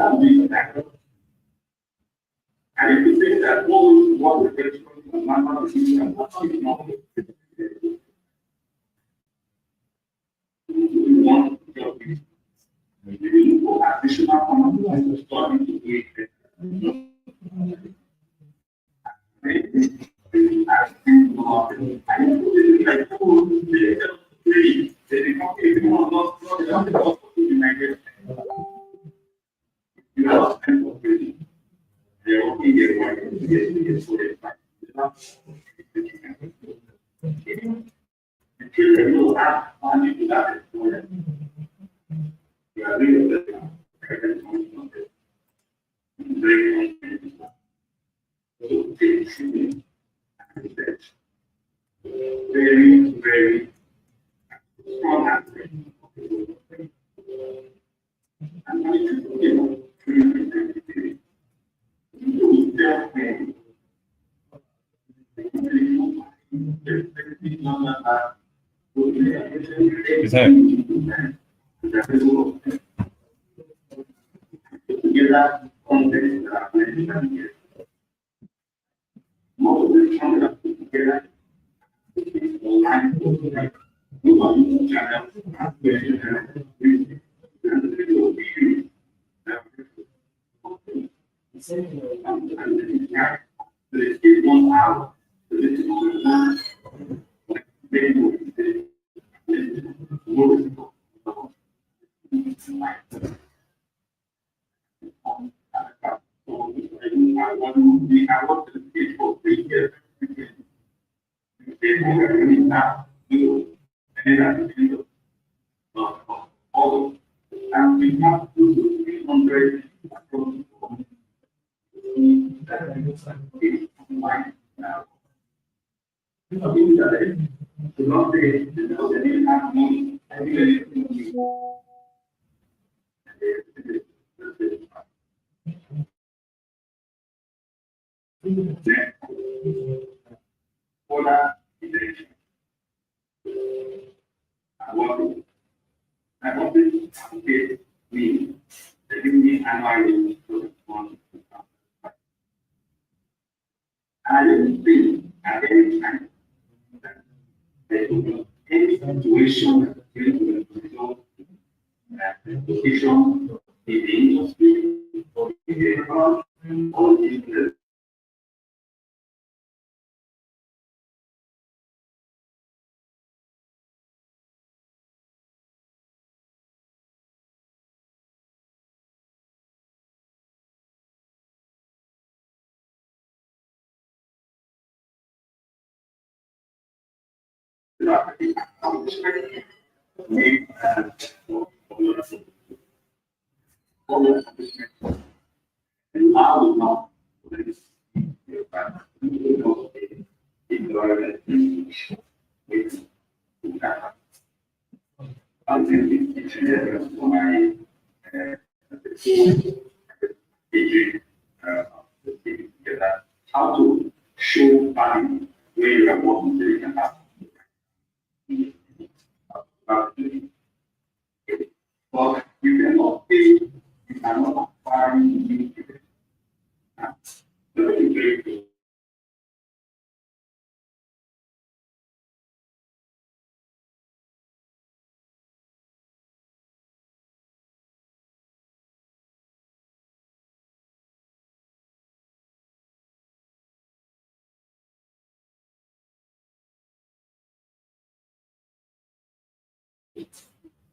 that be that. And if you think that what the person is not we want to help you. We look for additional components to study to do it. Very, very strong aspect. And when you I didn't think at any time that there would be any situation that result that the position in the industry or in the economy or in the how to show value where you are working to the but you cannot pay, you cannot acquire new people.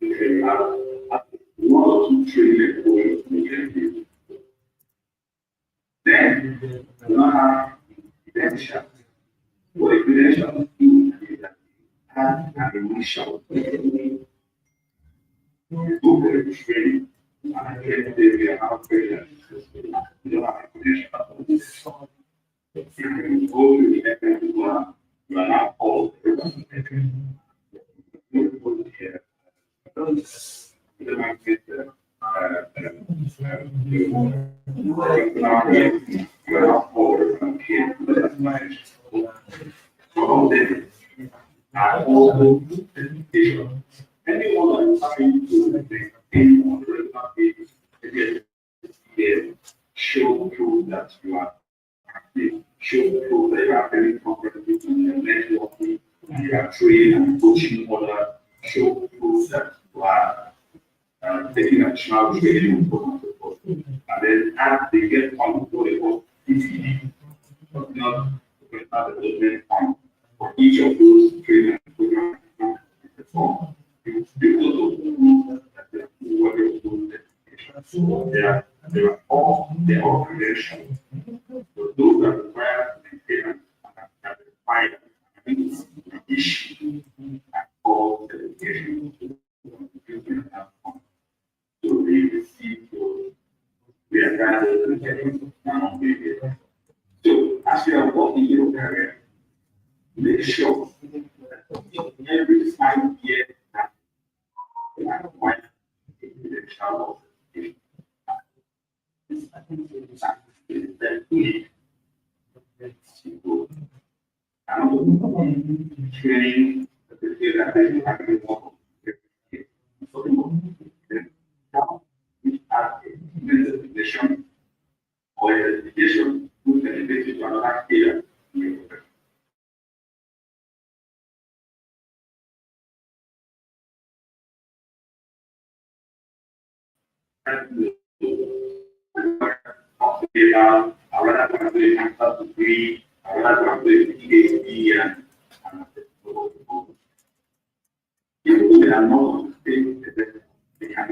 You have 1 or 2 trillion million. Then you don't have credentials. What a credential is that you have an initial training. You go for a training and at the end of the day, you have credentials. You don't have a credential. If you go to the FMMC, you are now called. Anyone that's trying to make that you are active, show proof that you are very comprehensive in your networking, you are training and coaching others, show proof that you are taking additional training and so on and so forth. And then as they get on what they call PCD, not professional development fund, for each of those training and programs you perform, you also know that they are working on those education. So they are all credentials. So those that require maintenance and require issue and all certification. So they receive those. We are gathered together now. So as you are working your career, make sure that every 5 years that you are quite the child of training which are education or education who can elevate you to another area in your profession. I rather go and do a master's degree, I rather go and do a PhD, and if they are not they can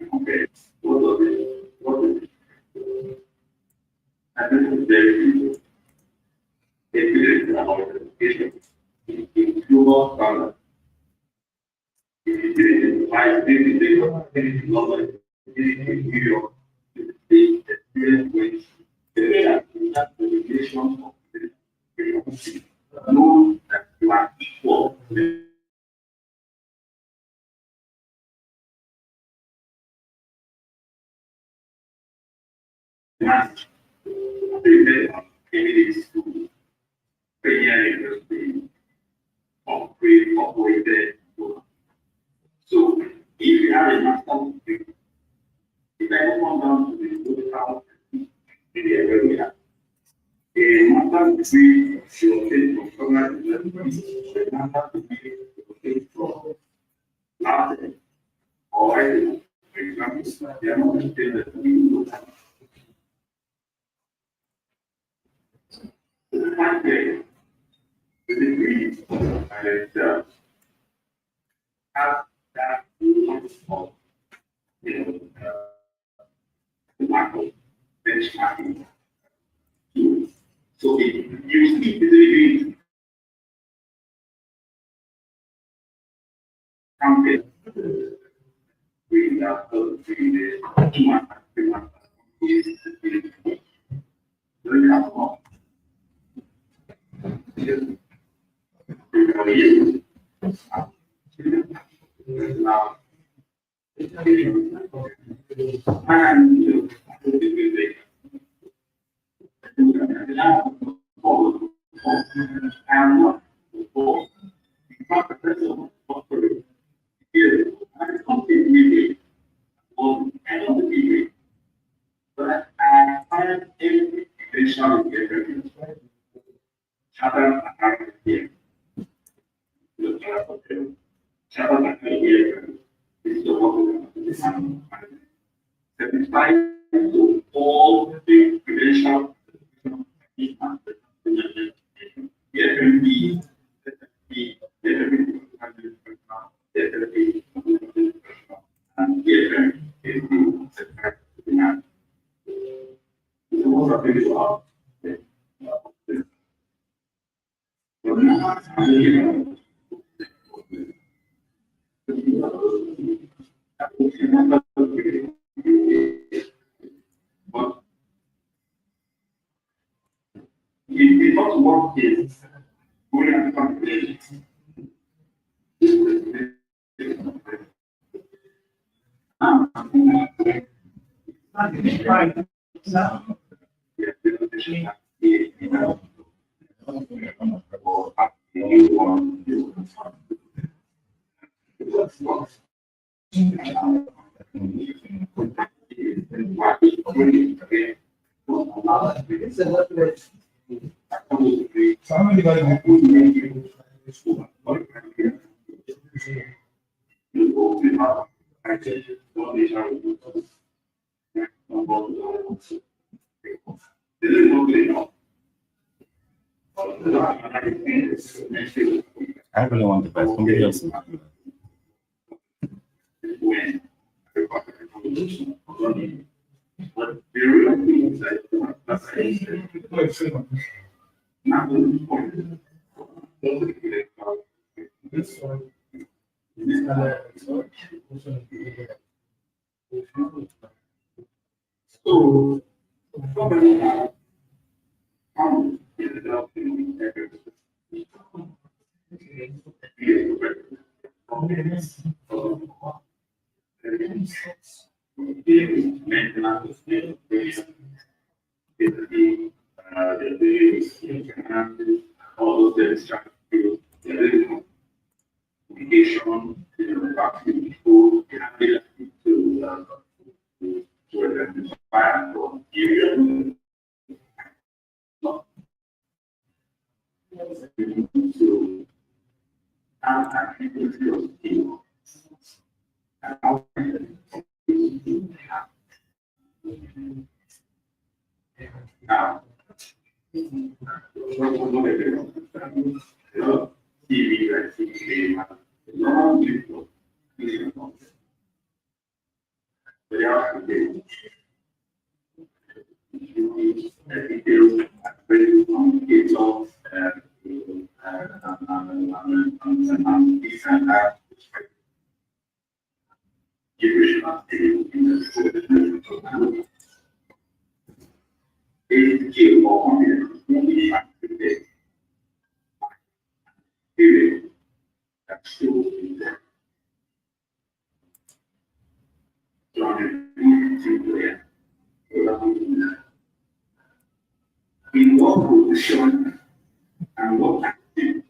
compare. What is it? And this is very easy. If about education, in global standard, if you did it in 5 days, in Lagos, in London, in New York, the experience which there are publications of the know that you are equal. Manage the candidates to pay industry operated. So if you have a master's degree, if I come down to the total area, a master's degree should obtain from someone a master's degree should obtain from Latin or for example, they are not obtained the degree. The degree and itself have that of the benchmarking tools. So it usually the campaign with 3 days, 2 months, 3 months is very helpful. Now, but I find every education is Chapter here. Chapter here is the one satisfied to all the credentials but it did not work is going to calculate. Somebody got I really want the best. Somebody else. But the real thing is that not only important, this one. so somebody ended up in all of this trying to communication, people to identify for area. So now, TV, long people, but in what position and what activity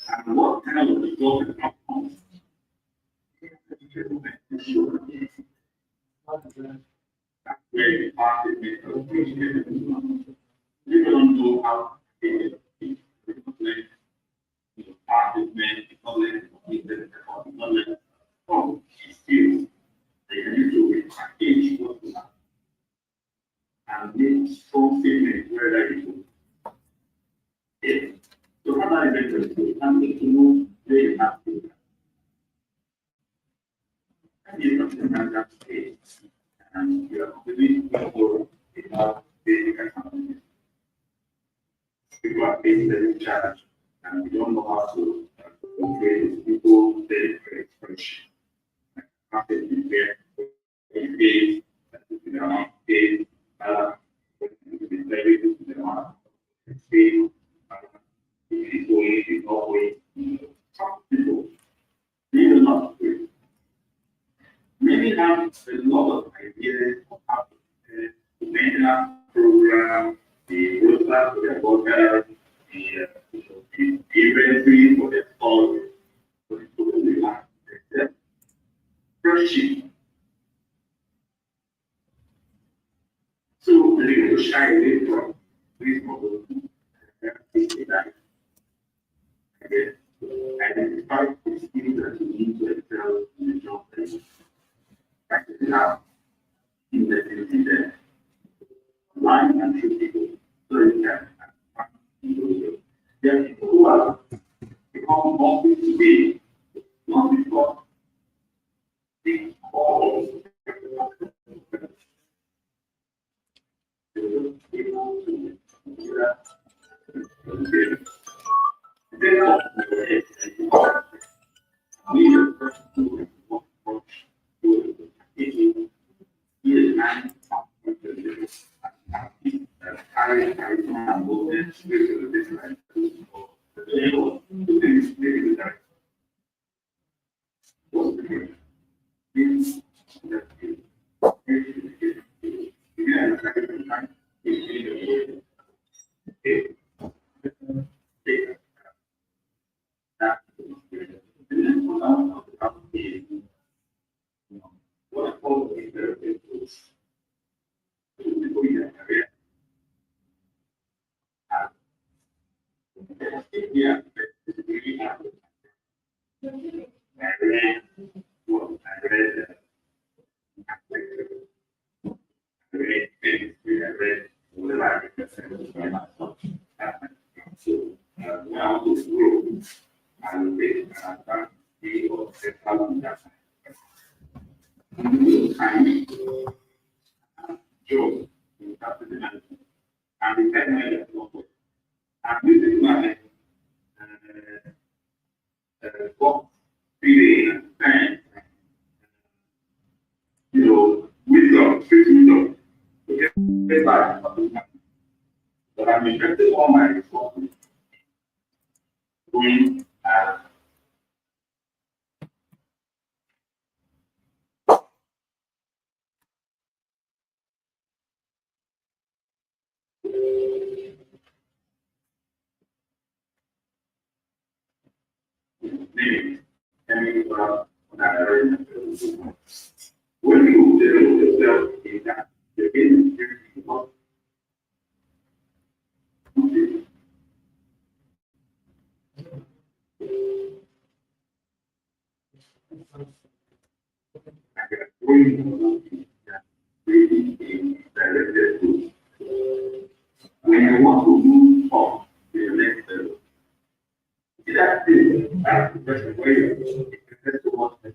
and what kind of job outcomes that's where the market makes us you don't know how to department, knowledge, from skills, they need to repackage what you have and make strong statement where you go. So how do I make this? I'm making to know where you have to go. And you have to have that space. And you are completely for enough basic accounting. People are facing the challenge and we don't know how to create people very expression. How to prepare pay, many have a lot of ideas of how to maintenance program, the roadmap for their workers, the inventory for their stores, for the total demand, spreadsheet. So they will shy away from these models identify the skills that you need to excel in the job place. Practice it out. Invest in them. Line and shoot people so you can there are people who are become more today, not before they call time job in facility management. And the time I left work, I'm using my work feeling and wisdom, wisdom to get back. But I'm interested on my resources doing when you develop yourself in that, you're getting serious. When you want to move on to the next level, that's the best way to want to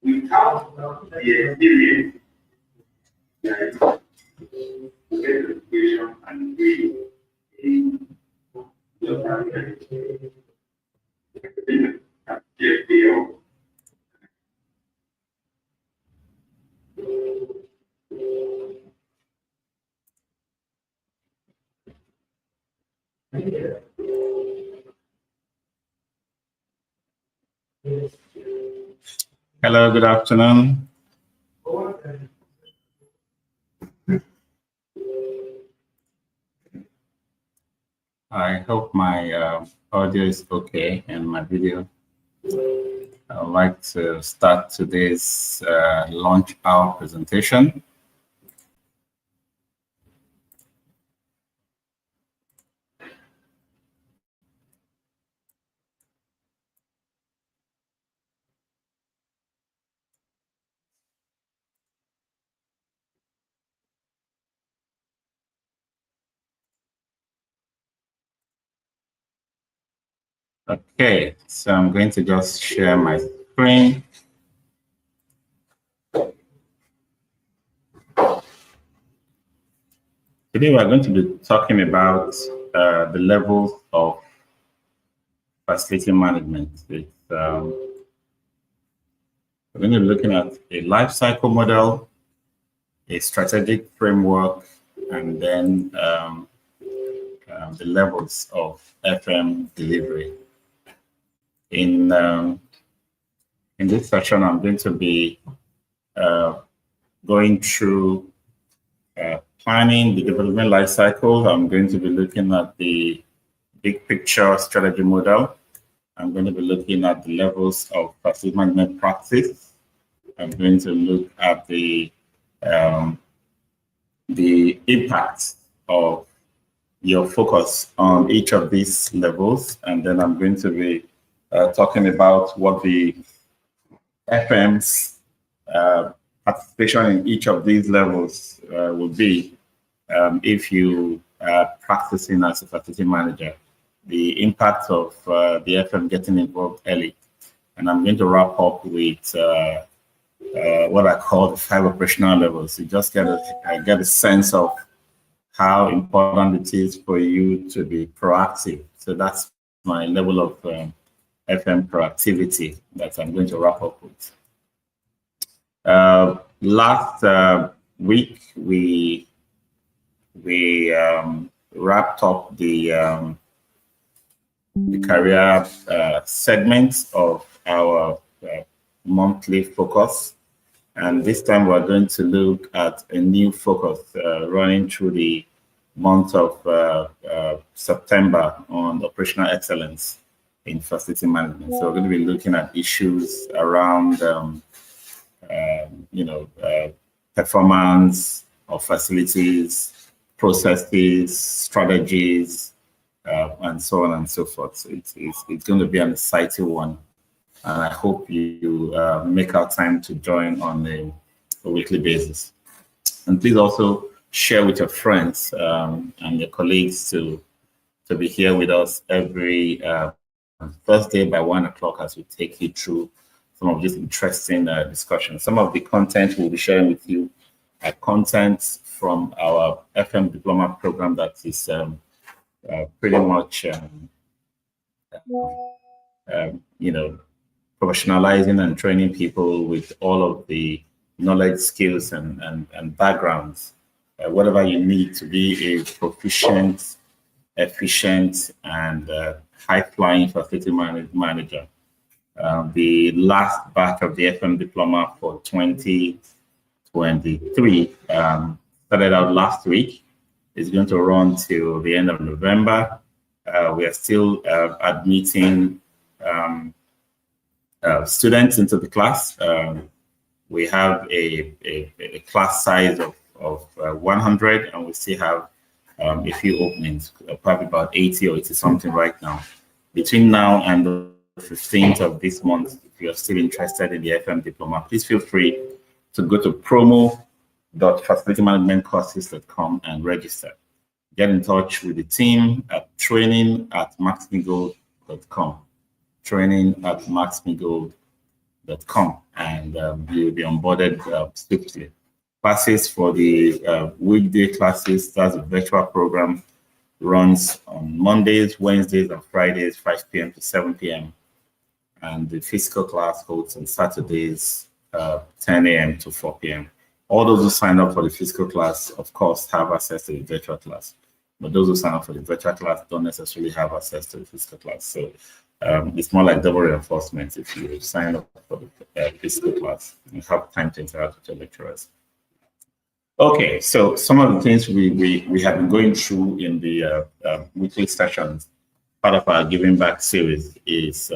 without the experience, there is education and reading in the Hello, good afternoon. I hope my audio is okay and my video. I would like to start today's launch hour presentation. Okay, so I'm going to just share my screen. Today we're going to be talking about the levels of facility management. We're going to be looking at a life cycle model, a strategic framework, and then the levels of FM delivery. In this session, I'm going to be going through planning the development life cycle. I'm going to be looking at the big picture strategy model. I'm going to be looking at the levels of facility management practice. I'm going to look at the impact of your focus on each of these levels, and then I'm going to be talking about what the FM's participation in each of these levels will be if you are practicing as a facility manager, the impact of the FM getting involved early. And I'm going to wrap up with what I call the 5 operational levels. You just get a sense of how important it is for you to be proactive. So that's my level of FM proactivity that I'm going to wrap up with. Last week, we wrapped up the career segments of our monthly focus. And this time we're going to look at a new focus running through the month of September on operational excellence in facility management. So we're going to be looking at issues around, performance of facilities, processes, strategies, and so on and so forth. So it's going to be an exciting one. And I hope you make our time to join on a weekly basis. And please also share with your friends and your colleagues to be here with us every Thursday by 1 o'clock as we take you through some of these interesting discussions. Some of the content we'll be sharing with you are content from our FM Diploma program that is pretty much, professionalizing and training people with all of the knowledge, skills, and backgrounds, whatever you need to be a proficient, efficient, and high-flying facility manager. The last batch of the FM Diploma for 2023 started out last week. It's going to run till the end of November. We are still admitting students into the class. We have a class size of 100, and we still have a few openings, probably about 80 or 80 something right now. Between now and the 15th of this month, if you're still interested in the FM Diploma, please feel free to go to promo.facilitymanagementcourses.com and register. Get in touch with the team at training@Max-Migold.com. Training@Max-Migold.com, and you'll be onboarded swiftly. Classes for the weekday classes, that's a virtual program, runs on Mondays, Wednesdays, and Fridays, 5 p.m. to 7 p.m. And the physical class holds on Saturdays, 10 a.m. to 4 p.m. All those who sign up for the physical class, of course, have access to the virtual class. But those who sign up for the virtual class don't necessarily have access to the physical class. So it's more like double reinforcement if you sign up for the physical class and have time to interact with your lecturers. Okay, so some of the things we have been going through in the weekly sessions, part of our Giving Back series, is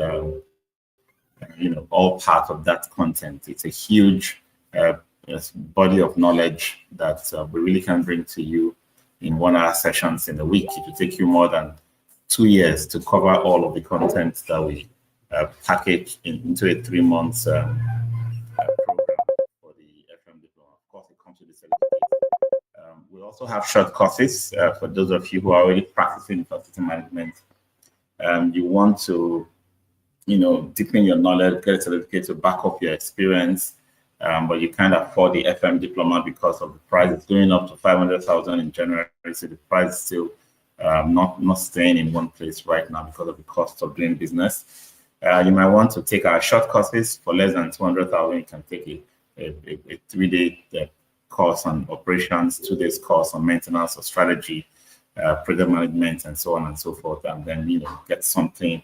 all part of that content. It's a huge body of knowledge that we really can bring to you in 1 hour sessions in a week. It will take you more than 2 years to cover all of the content that we package into a 3 months program for the FM Diploma. Of course, it comes with the certificate. We also have short courses for those of you who are already practicing facility management. You want to, deepen your knowledge, get a certificate to back up your experience, but you can't afford the FM Diploma because of the price. It's going up to 500,000 in January, so the price is still not staying in one place right now because of the cost of doing business. You might want to take our short courses for less than 200,000. You can take a 3-day course on operations, 2 days course on maintenance or strategy, project management, and so on and so forth, and then get something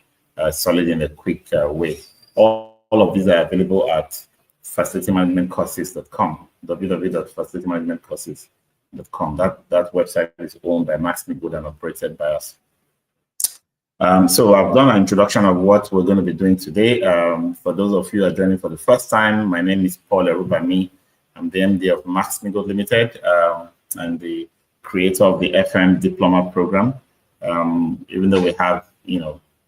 solid in a quick way. All of these are available at facilitymanagementcourses.com. www.facilitymanagementcourses.com. That website is owned by Max-Migold and operated by us. So I've done an introduction of what we're going to be doing today. For those of you who are joining for the first time, my name is Paul Erubami. I'm the MD of Max-Migold Limited and the creator of the FM Diploma program. Even though we have,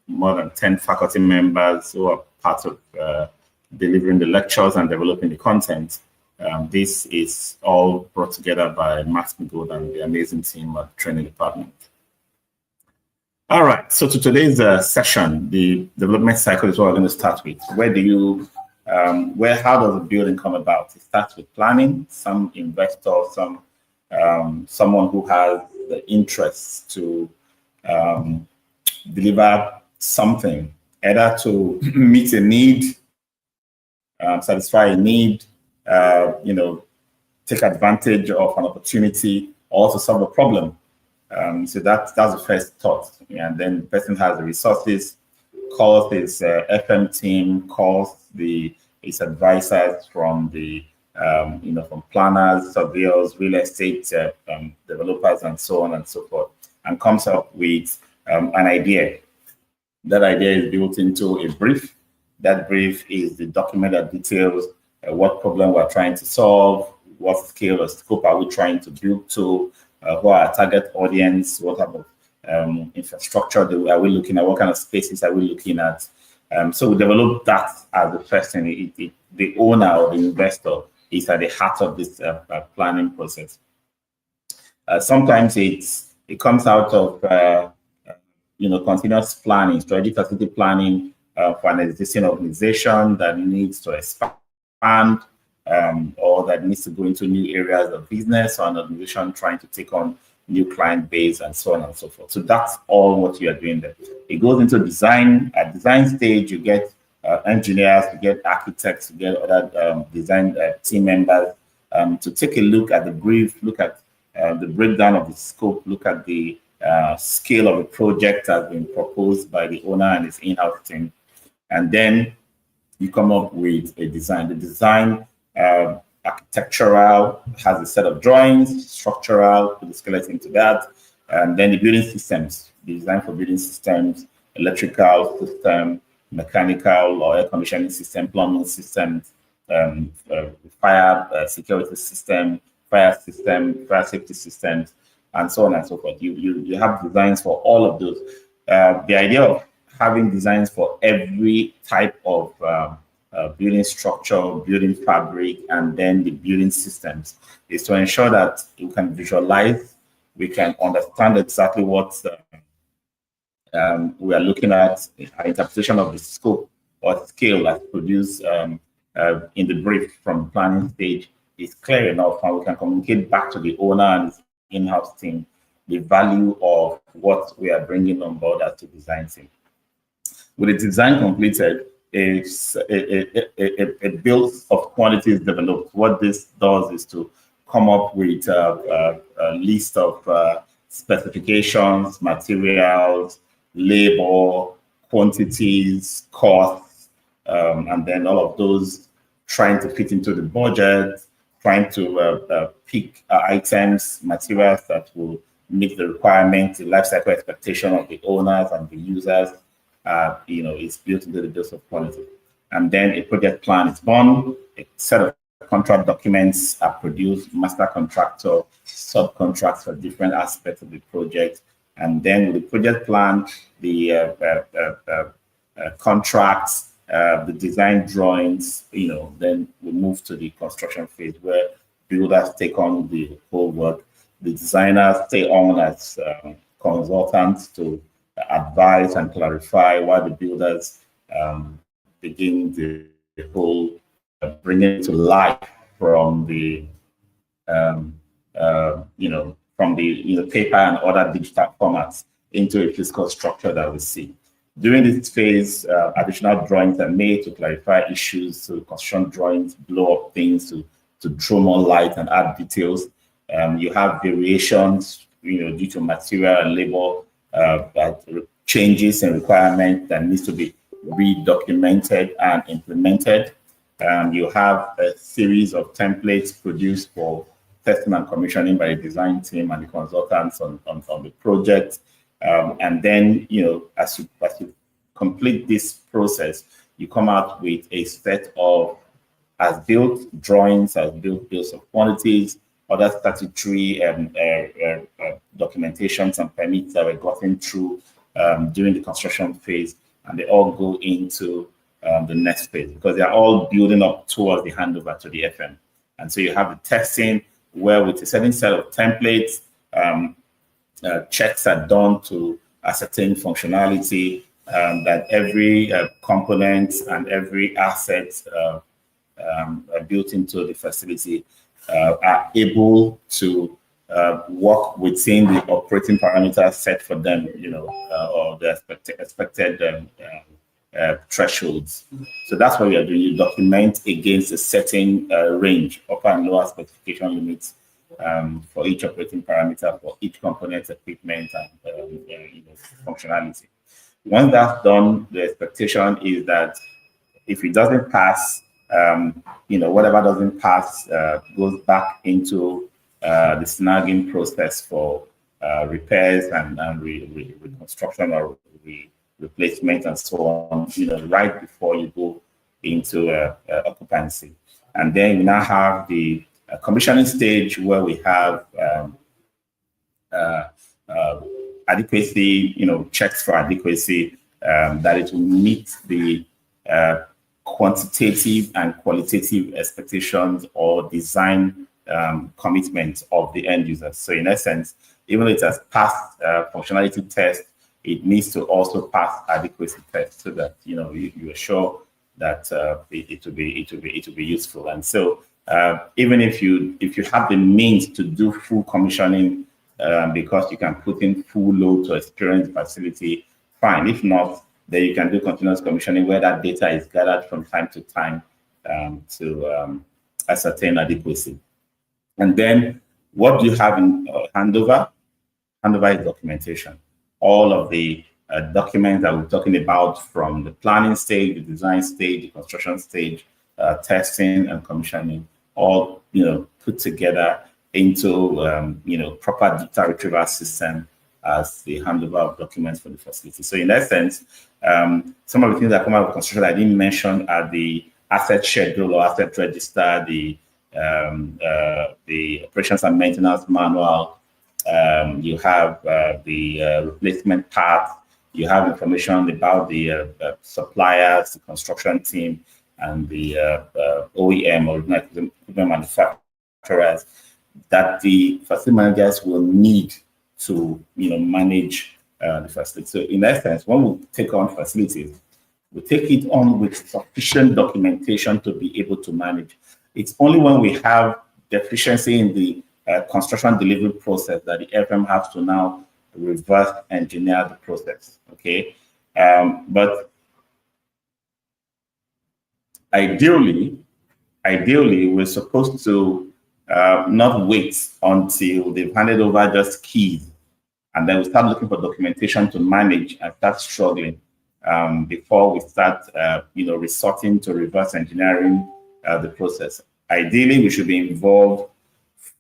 more than 10 faculty members who are part of delivering the lectures and developing the content, this is all brought together by Max-Migold and the amazing team at the training department. All right, so to today's session, the development cycle is what we're going to start with. How does the building come about? It starts with planning. Some investor, someone who has the interest to deliver something, either to meet a need, satisfy a need, take advantage of an opportunity, or to solve a problem. So that's the first thought. And then the person has the resources, calls his FM team, calls his advisors from from planners, surveyors, real estate developers, and so on and so forth, and comes up with an idea. That idea is built into a brief. That brief is the document that details what problem we're trying to solve, what scale or scope are we trying to build to, who are our target audience, what type of infrastructure are we looking at, what kind of spaces are we looking at. So we develop that as the first thing. The owner or the investor is at the heart of this planning process. Sometimes it comes out of continuous planning, strategic facility planning, for an existing organization that needs to expand or that needs to go into new areas of business, or an organization trying to take on new client base and so on and so forth. So that's all what you are doing there. It goes into design. At design stage, you get engineers, you get architects, you get other design team members to take a look at the brief, look at the breakdown of the scope, look at the scale of the project has been proposed by the owner and his in-house team. And then you come up with a design. The design, architectural, has a set of drawings, structural, put the skeleton to that, and then the building systems, the design for building systems, electrical system, mechanical or air conditioning system, plumbing systems, fire security system, fire safety systems, and so on and so forth. You have designs for all of those. The idea of having designs for every type of building structure, building fabric, and then the building systems is to ensure that you can visualize, we can understand exactly what we are looking at, our interpretation of the scope or scale as produced in the brief from planning stage is clear enough, and we can communicate back to the owner and his in-house team the value of what we are bringing on board as the design team. With the design completed, a bill of quantities developed. What this does is to come up with a list of specifications, materials, labor, quantities, costs, and then all of those trying to fit into the budget, trying to pick items, materials that will meet the requirements, the life cycle expectation of the owners and the users. It's built into the dose of quality. And then a project plan is born, a set of contract documents are produced, master contractor, subcontracts for different aspects of the project. And then with the project plan, the contracts, the design drawings, then we move to the construction phase where builders take on the whole work. The designers stay on as consultants to advise and clarify while the builders begin the whole bringing to life from the paper and other digital formats into a physical structure that we see. During this phase, additional drawings are made to clarify issues, to construction drawings, blow up things, to throw more light and add details. You have variations, due to material and labor, that changes and requirements that needs to be redocumented and implemented. You have a series of templates produced for testing and commissioning by the design team and the consultants on the project. And then, as you complete this process, you come out with a set of as-built drawings, as-built bills of quantities, other statutory documentations and permits that were gotten through during the construction phase, and they all go into the next phase because they are all building up towards the handover to the FM. And so you have the testing where with a certain set of templates, checks are done to ascertain functionality, that every component and every asset built into the facility are able to work within the operating parameters set for them, or the expected thresholds. So that's what we are doing. You document against a certain range, upper and lower specification limits for each operating parameter, for each component, equipment, and functionality. Once that's done, the expectation is that if it doesn't pass, whatever doesn't pass goes back into the snagging process for repairs and reconstruction or replacement and so on, right before you go into occupancy. And then we now have the commissioning stage where we have adequacy, checks for adequacy, that it will meet the quantitative and qualitative expectations or design commitments of the end user. So in essence, even though it has passed functionality test, it needs to also pass adequacy tests so that you are sure that it will be useful. And so even if you have the means to do full commissioning because you can put in full load to experience the facility, fine. If not, then you can do continuous commissioning where that data is gathered from time to time to ascertain adequacy. And then what do you have in handover? Handover is documentation. All of the documents that we're talking about from the planning stage, the design stage, the construction stage, testing and commissioning, all put together into proper data retrieval system as the handover of documents for the facility. So in that sense, some of the things that come out of construction I didn't mention are the asset schedule or asset register, the operations and maintenance manual. You have the replacement parts. You have information about the suppliers, the construction team, and the OEM or equipment manufacturers that the facility managers will need to manage the facility. So in essence, when we take on facilities, we take it on with sufficient documentation to be able to manage. It's only when we have deficiency in the construction delivery process that the FM has to now reverse engineer the process. Okay, but ideally, we're supposed to not wait until they've handed over just keys, and then we start looking for documentation to manage and start struggling before we start, resorting to reverse engineering the process. Ideally, we should be involved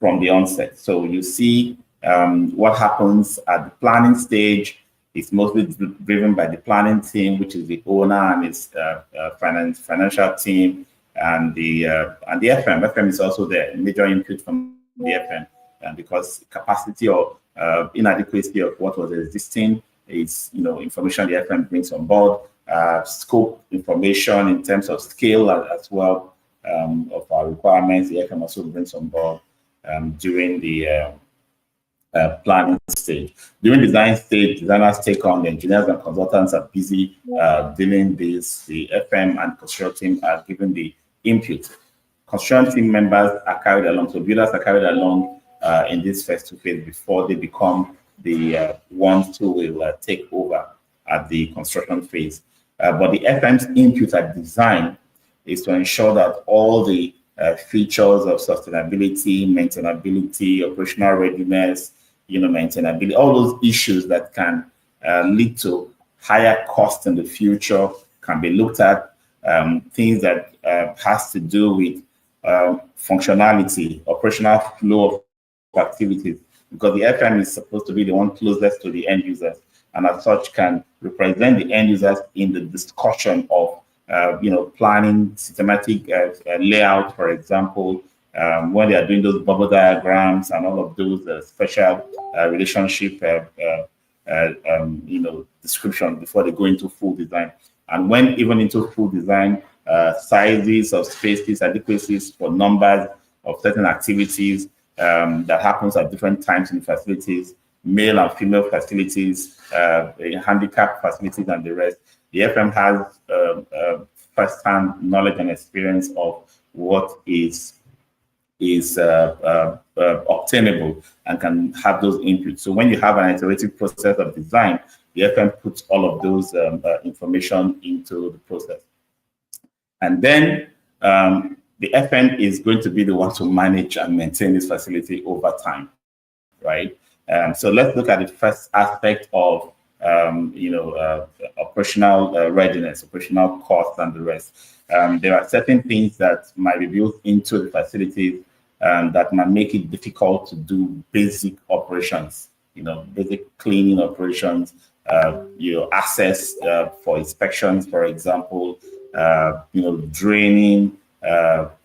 from the onset. So you see what happens at the planning stage. It's mostly driven by the planning team, which is the owner and its financial team, and the FM. FM is also the major input from the FM, because capacity or inadequacy of what was existing is information the FM brings on board, scope information in terms of scale as well of our requirements. The FM also brings on board during the planning stage. During design stage, designers take on, the engineers and consultants are busy dealing this. The FM and construction team are given the input. Construction team members are carried along, so builders are carried along in this first two phase before they become the ones who will take over at the construction phase. But the FM's input at design is to ensure that all the features of sustainability, maintainability, operational readiness, maintainability, all those issues that can lead to higher costs in the future can be looked at. Things that has to do with functionality, operational flow of activities, because the FM is supposed to be the one closest to the end users, and as such can represent the end users in the discussion of planning, systematic layout, for example, when they are doing those bubble diagrams and all of those special relationship description before they go into full design. And when even into full design, sizes of spaces, adequacies for numbers of certain activities that happens at different times in facilities, male and female facilities, handicap facilities, and the rest. The FM has first-hand knowledge and experience of what is obtainable and can have those inputs. So when you have an iterative process of design, the FM puts all of those information into the process. And then the FM is going to be the one to manage and maintain this facility over time, right? So let's look at the first aspect of operational readiness, operational cost, and the rest. There are certain things that might be built into the facilities that might make it difficult to do basic operations, basic cleaning operations, access for inspections, for example, draining,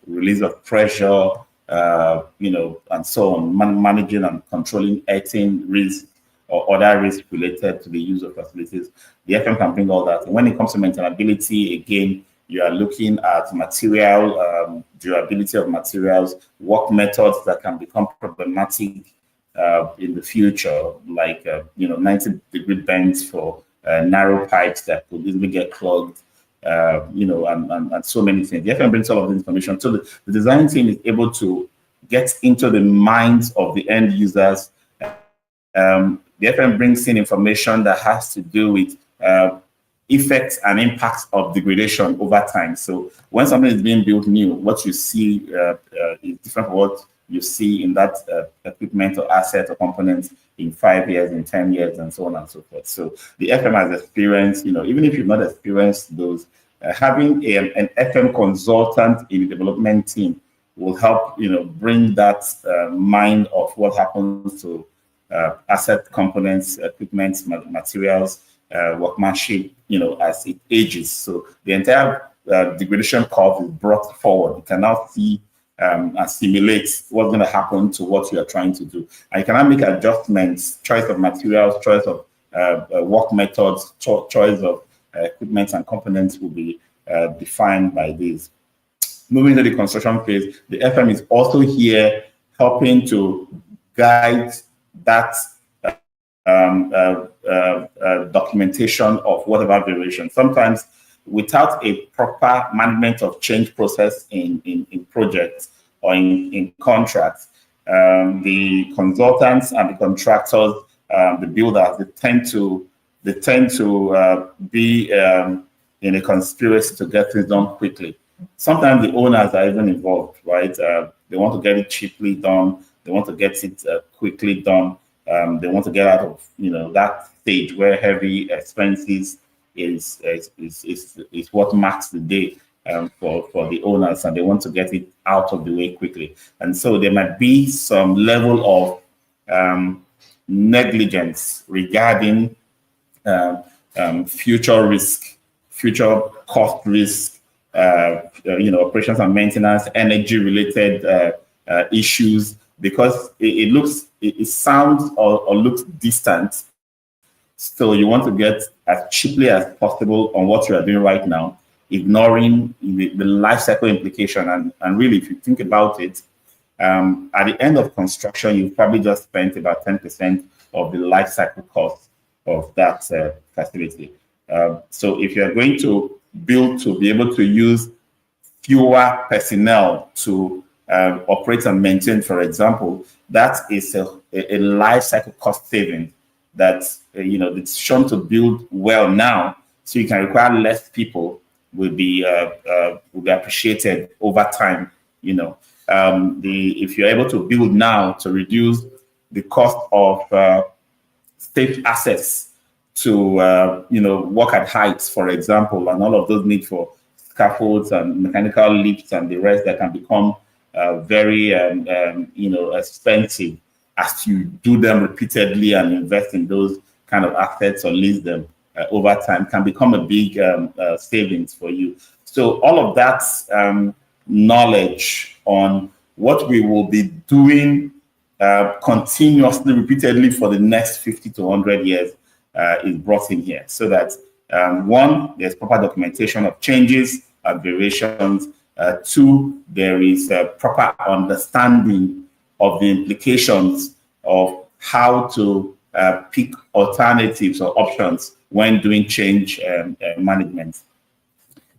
release of pressure, and so on, managing and controlling earthing risk or other risks related to the use of facilities. The FM can bring all that. And when it comes to maintainability, again, you are looking at material, durability of materials, work methods that can become problematic in the future, like 90-degree bends for narrow pipes that could easily get clogged, and so many things. The FM brings all of the information. So the design team is able to get into the minds of the end users. The FM brings in information that has to do with effects and impacts of degradation over time. So when something is being built new, what you see is different from what you see in that equipment or asset or component in 5 years, in 10 years, and so on and so forth. So the FM has experienced, even if you've not experienced those, having an FM consultant in the development team will help, bring that mind of what happens to asset components, equipment, materials, workmanship, as it ages. So the entire degradation curve is brought forward. You can now see and simulate what's going to happen to what you are trying to do. And you cannot make adjustments, choice of materials, choice of work methods, choice of equipment and components will be defined by this. Moving to the construction phase, the FM is also here helping to guide that documentation of whatever variation. Sometimes without a proper management of change process in projects or in contracts, the consultants and the contractors, the builders, they tend to be in a conspiracy to get things done quickly. Sometimes the owners are even involved, right? They want to get it cheaply done. They want to get it quickly done. They want to get out of that stage where heavy expenses is what marks the day for the owners, and they want to get it out of the way quickly. And so there might be some level of negligence regarding future risk, future cost risk, operations and maintenance, energy related issues, because it sounds or looks distant. So you want to get as cheaply as possible on what you are doing right now, ignoring the life cycle implication. And really, if you think about it, at the end of construction, you probably just spent about 10% of the life cycle cost of that facility. So if you're going to build to be able to use fewer personnel to operate and maintain, for example, that is a life cycle cost saving that it's shown to build well now, so you can require less people will be appreciated over time. If you're able to build now to reduce the cost of state assets to work at heights, for example, and all of those need for scaffolds and mechanical lifts and the rest that can become very expensive as you do them repeatedly and invest in those kind of assets or lease them over time, can become a big savings for you. So all of that knowledge on what we will be doing continuously, repeatedly for the next 50 to 100 years is brought in here, so that one, there's proper documentation of changes and variations. Two, there is a proper understanding of the implications of how to pick alternatives or options when doing change management,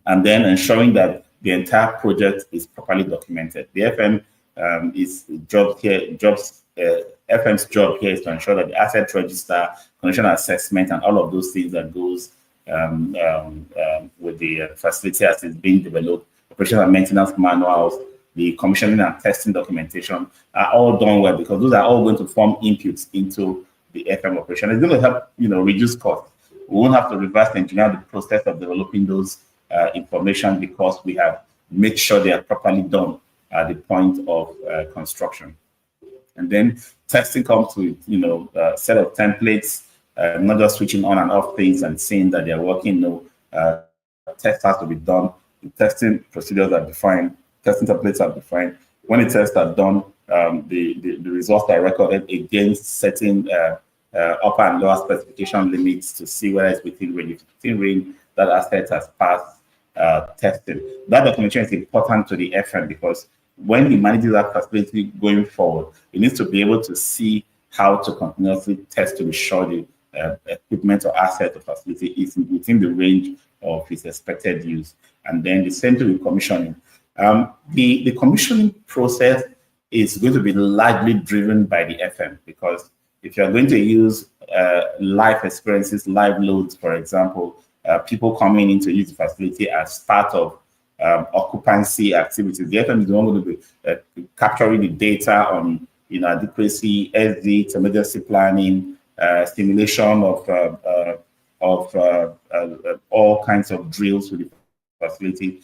and then ensuring that the entire project is properly documented. The FM FM's job here is to ensure that the asset register, condition assessment, and all of those things that goes with the facility as it's being developed, operation and maintenance manuals, the commissioning and testing documentation are all done well, because those are all going to form inputs into the FM operation. It's going to help reduce costs. We won't have to reverse engineer the process of developing those information, because we have made sure they are properly done at the point of construction. And then testing comes with a set of templates, not just switching on and off things and seeing that they're working. Test has to be done. The testing procedures are defined. Testing templates are defined. When the tests are done, the results are recorded against certain upper and lower specification limits to see whether it's within range. If it's within range, that asset has passed testing. That documentation is important to the FM, because when he manages that facility going forward, he needs to be able to see how to continuously test to be sure the equipment or asset or facility is within the range of its expected use. And then the same thing with commissioning. The commissioning process is going to be largely driven by the FM, because if you're going to use live experiences, live loads, for example, people coming in to use the facility as part of occupancy activities, the FM is the one going to be capturing the data on adequacy, SD, emergency planning, stimulation of all kinds of drills with the facility,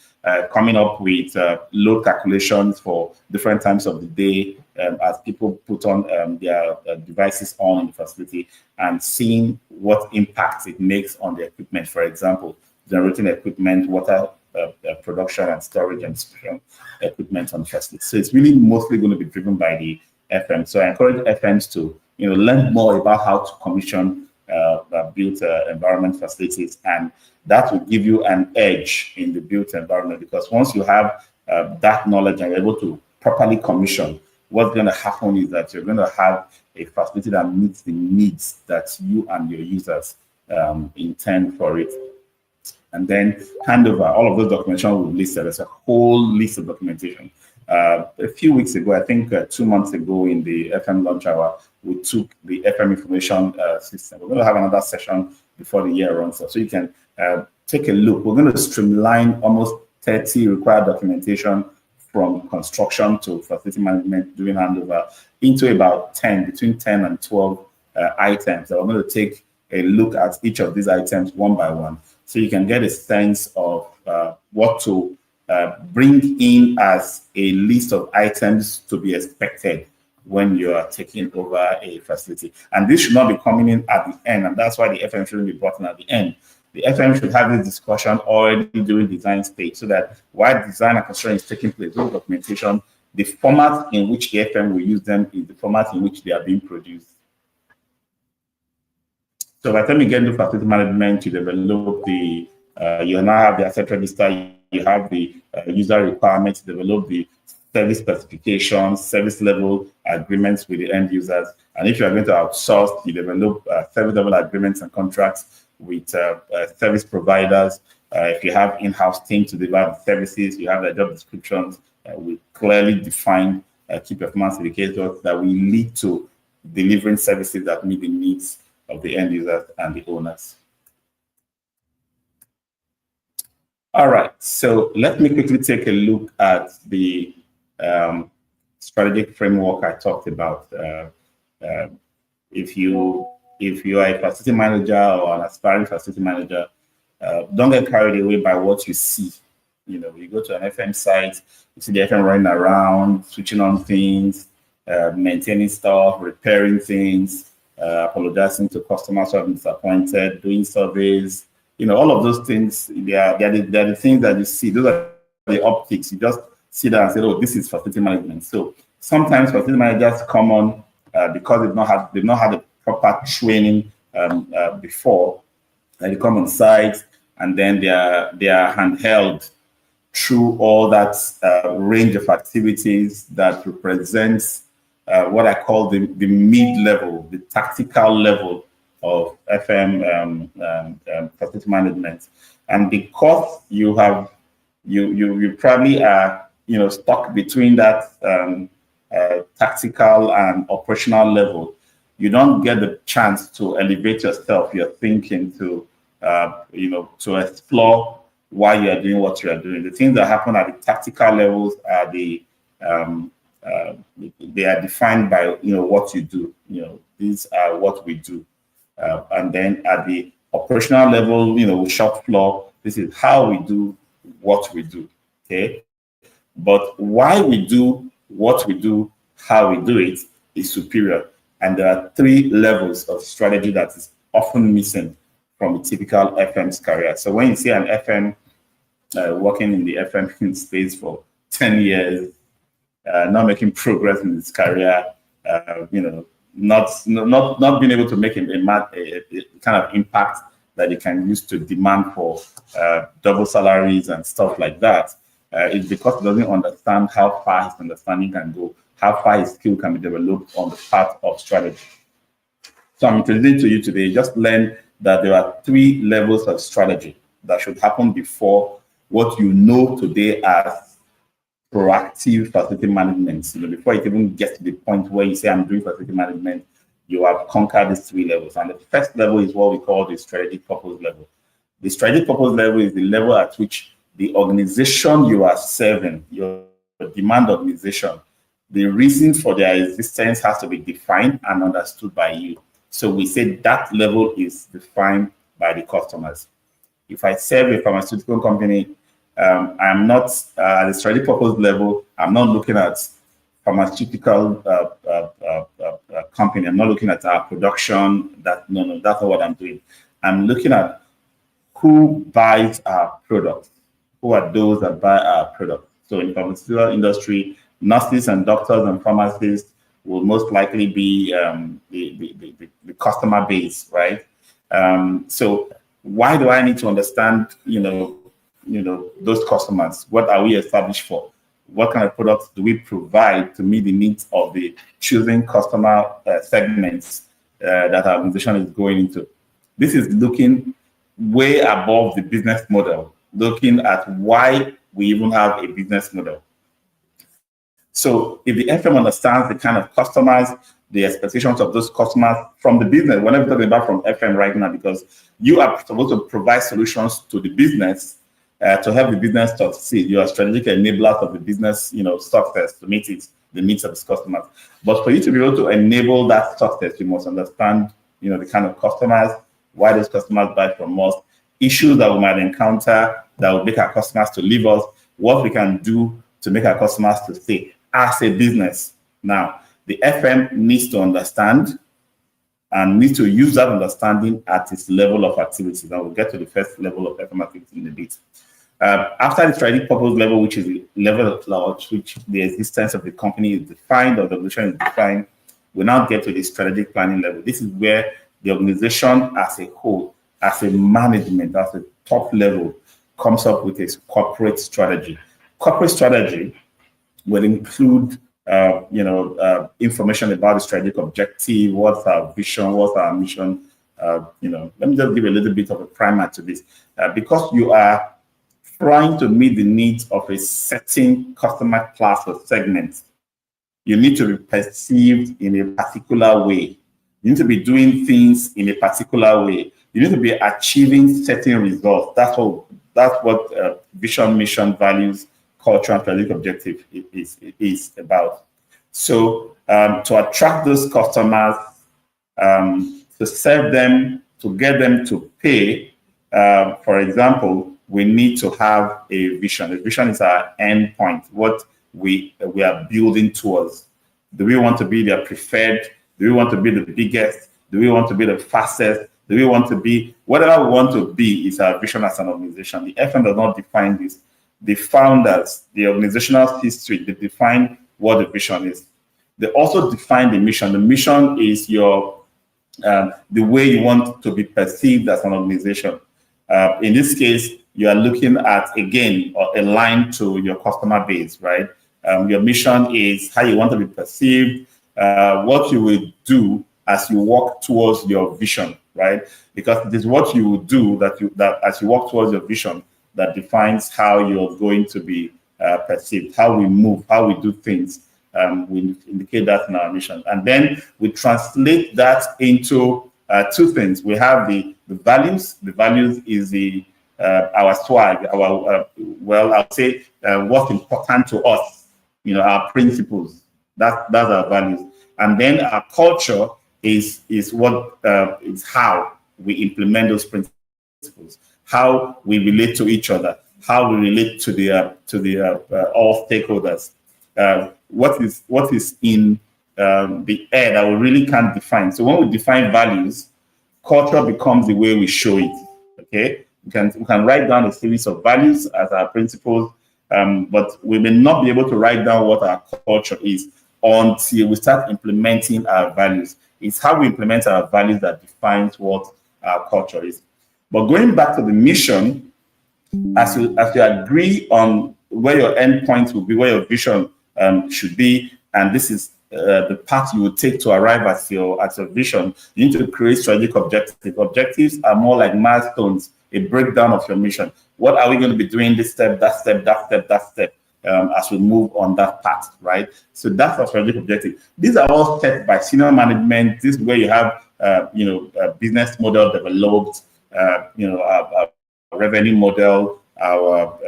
coming up with load calculations for different times of the day as people put on their devices on in the facility, and seeing what impact it makes on the equipment. For example, generating equipment, water production and storage and distribution equipment on the facility. So it's really mostly going to be driven by the FM. So I encourage FMs to learn more about how to commission built environment facilities, and that will give you an edge in the built environment, because once you have that knowledge and you're able to properly commission, what's going to happen is that you're going to have a facility that meets the needs that you and your users intend for it. And then hand over all of those documentation we've listed. There's a whole list of documentation. A few weeks ago, I think 2 months ago in the FM launch hour, we took the FM information system. We're going to have another session before the year runs out, so you can take a look. We're going to streamline almost 30 required documentation from construction to facility management during handover into about 10, between 10 and 12 items. So we're going to take a look at each of these items one by one, so you can get a sense of what to bring in as a list of items to be expected when you are taking over a facility. And this should not be coming in at the end, and that's why the FM shouldn't be brought in at the end. The FM should have this discussion already during design stage, so that while design and construction is taking place, those documentation, the format in which the FM will use them is the format in which they are being produced. So by the time you get into facility management, you develop the, you now have the asset register, you have the user requirements, develop the service specifications, service level agreements with the end users. And if you are going to outsource, you develop service level agreements and contracts with service providers. If you have in-house team to deliver services, you have the job descriptions with clearly defined key performance indicators that will lead to delivering services that meet the needs of the end users and the owners. All right, so let me quickly take a look at the strategic framework I talked about. If you are a facility manager or an aspiring facility manager, don't get carried away by what you see. You go to an FM site, you see the FM running around, switching on things, maintaining stuff, repairing things, apologizing to customers who have been disappointed, doing surveys. All of those things, they are the things that you see. Those are the optics. You just see that and say, oh, this is facility management. So sometimes facility managers come on because they've not had a proper training before. They come on site and then they are handheld through all that range of activities that represents what I call the mid-level, the tactical level of FM facility management. And because you probably are stuck between that tactical and operational level, you don't get the chance to elevate yourself, your thinking, to to explore why you are doing what you are doing. The things that happen at the tactical levels are they are defined by what you do. These are what we do. And then at the operational level, shop floor, this is how we do what we do, okay? But why we do what we do, how we do it, is superior. And there are 3 levels of strategy that is often missing from a typical FM's career. So when you see an FM working in the FM space for 10 years, not making progress in his career, not being able to make a kind of impact that you can use to demand for double salaries and stuff like that, it's because he doesn't understand how far his understanding can go, how far his skill can be developed on the path of strategy. So I'm introducing to you today, just learn that there are 3 levels of strategy that should happen before what you know today as proactive facility management. Before it even gets to the point where you say, I'm doing facility management, you have conquered these 3 levels. And the first level is what we call the strategic purpose level. The strategic purpose level is the level at which the organization you are serving, your demand organization, the reason for their existence has to be defined and understood by you. So we say that level is defined by the customers. If I serve a pharmaceutical company, I'm not at the strategic purpose level. I'm not looking at pharmaceutical company. I'm not looking at our production. That's not what I'm doing. I'm looking at who buys our product. Who are those that buy our product? So in the pharmaceutical industry, nurses and doctors and pharmacists will most likely be the customer base, right? So why do I need to understand, those customers? What are we established for? What kind of products do we provide to meet the needs of the choosing customer segments that our organization is going into? This is looking way above the business model, looking at why we even have a business model. So if the FM understands the kind of customers, the expectations of those customers from the business, we're not talking about from FM right now, because you are supposed to provide solutions to the business to help the business succeed. You are strategic enablers of the business, success to meet the needs of its customers. But for you to be able to enable that success, you must understand, the kind of customers, why those customers buy from us, issues that we might encounter that will make our customers to leave us, what we can do to make our customers to stay as a business. Now, the FM needs to understand and needs to use that understanding at its level of activity. Now we'll get to the first level of FM activity in a bit. After the strategic purpose level, which is the level of cloud, which the existence of the company is defined or the organization is defined, we now get to the strategic planning level. This is where the organization as a whole, as a management, as a top level, comes up with a corporate strategy. Corporate strategy will include information about the strategic objective, what's our vision, what's our mission. Let me just give a little bit of a primer to this. Because you are trying to meet the needs of a certain customer class or segment, you need to be perceived in a particular way. You need to be doing things in a particular way. You need to be achieving certain results. That's what vision, mission, values, culture, and strategic objective is about. So to attract those customers, to serve them, to get them to pay, for example, we need to have a vision. A vision is our end point, what we are building towards. Do we want to be their preferred? Do we want to be the biggest? Do we want to be the fastest? Do we want to be, whatever we want to be is our vision as an organization. The FM does not define this. The founders, the organizational history, they define what the vision is. They also define the mission. The mission is your the way you want to be perceived as an organization. In this case, you are looking at, again, aligned to your customer base, right? Your mission is how you want to be perceived, what you will do as you walk towards your vision, right? Because it is what you will do that as you walk towards your vision that defines how you're going to be perceived, how we move, how we do things. We indicate that in our mission. And then we translate that into 2 things. We have the values. The values is our swag, our, I'll say what's important to us, our principles. That's our values. And then our culture is what is how we implement those principles, how we relate to each other, how we relate to the all stakeholders. What is in the air that we really can't define. So when we define values, culture becomes the way we show it. Okay, we can write down a series of values as our principles, but we may not be able to write down what our culture is until we start implementing our values. It's how we implement our values that defines what our culture is. But going back to the mission, as you agree on where your endpoint will be, where your vision should be, and this is the path you would take to arrive at your vision, you need to create strategic objectives. Objectives are more like milestones, a breakdown of your mission. What are we going to be doing this step, that step, that step, that step, as we move on that path, right? So that's our strategic objective. These are all set by senior management. This is where you have, a business model developed, a revenue model, our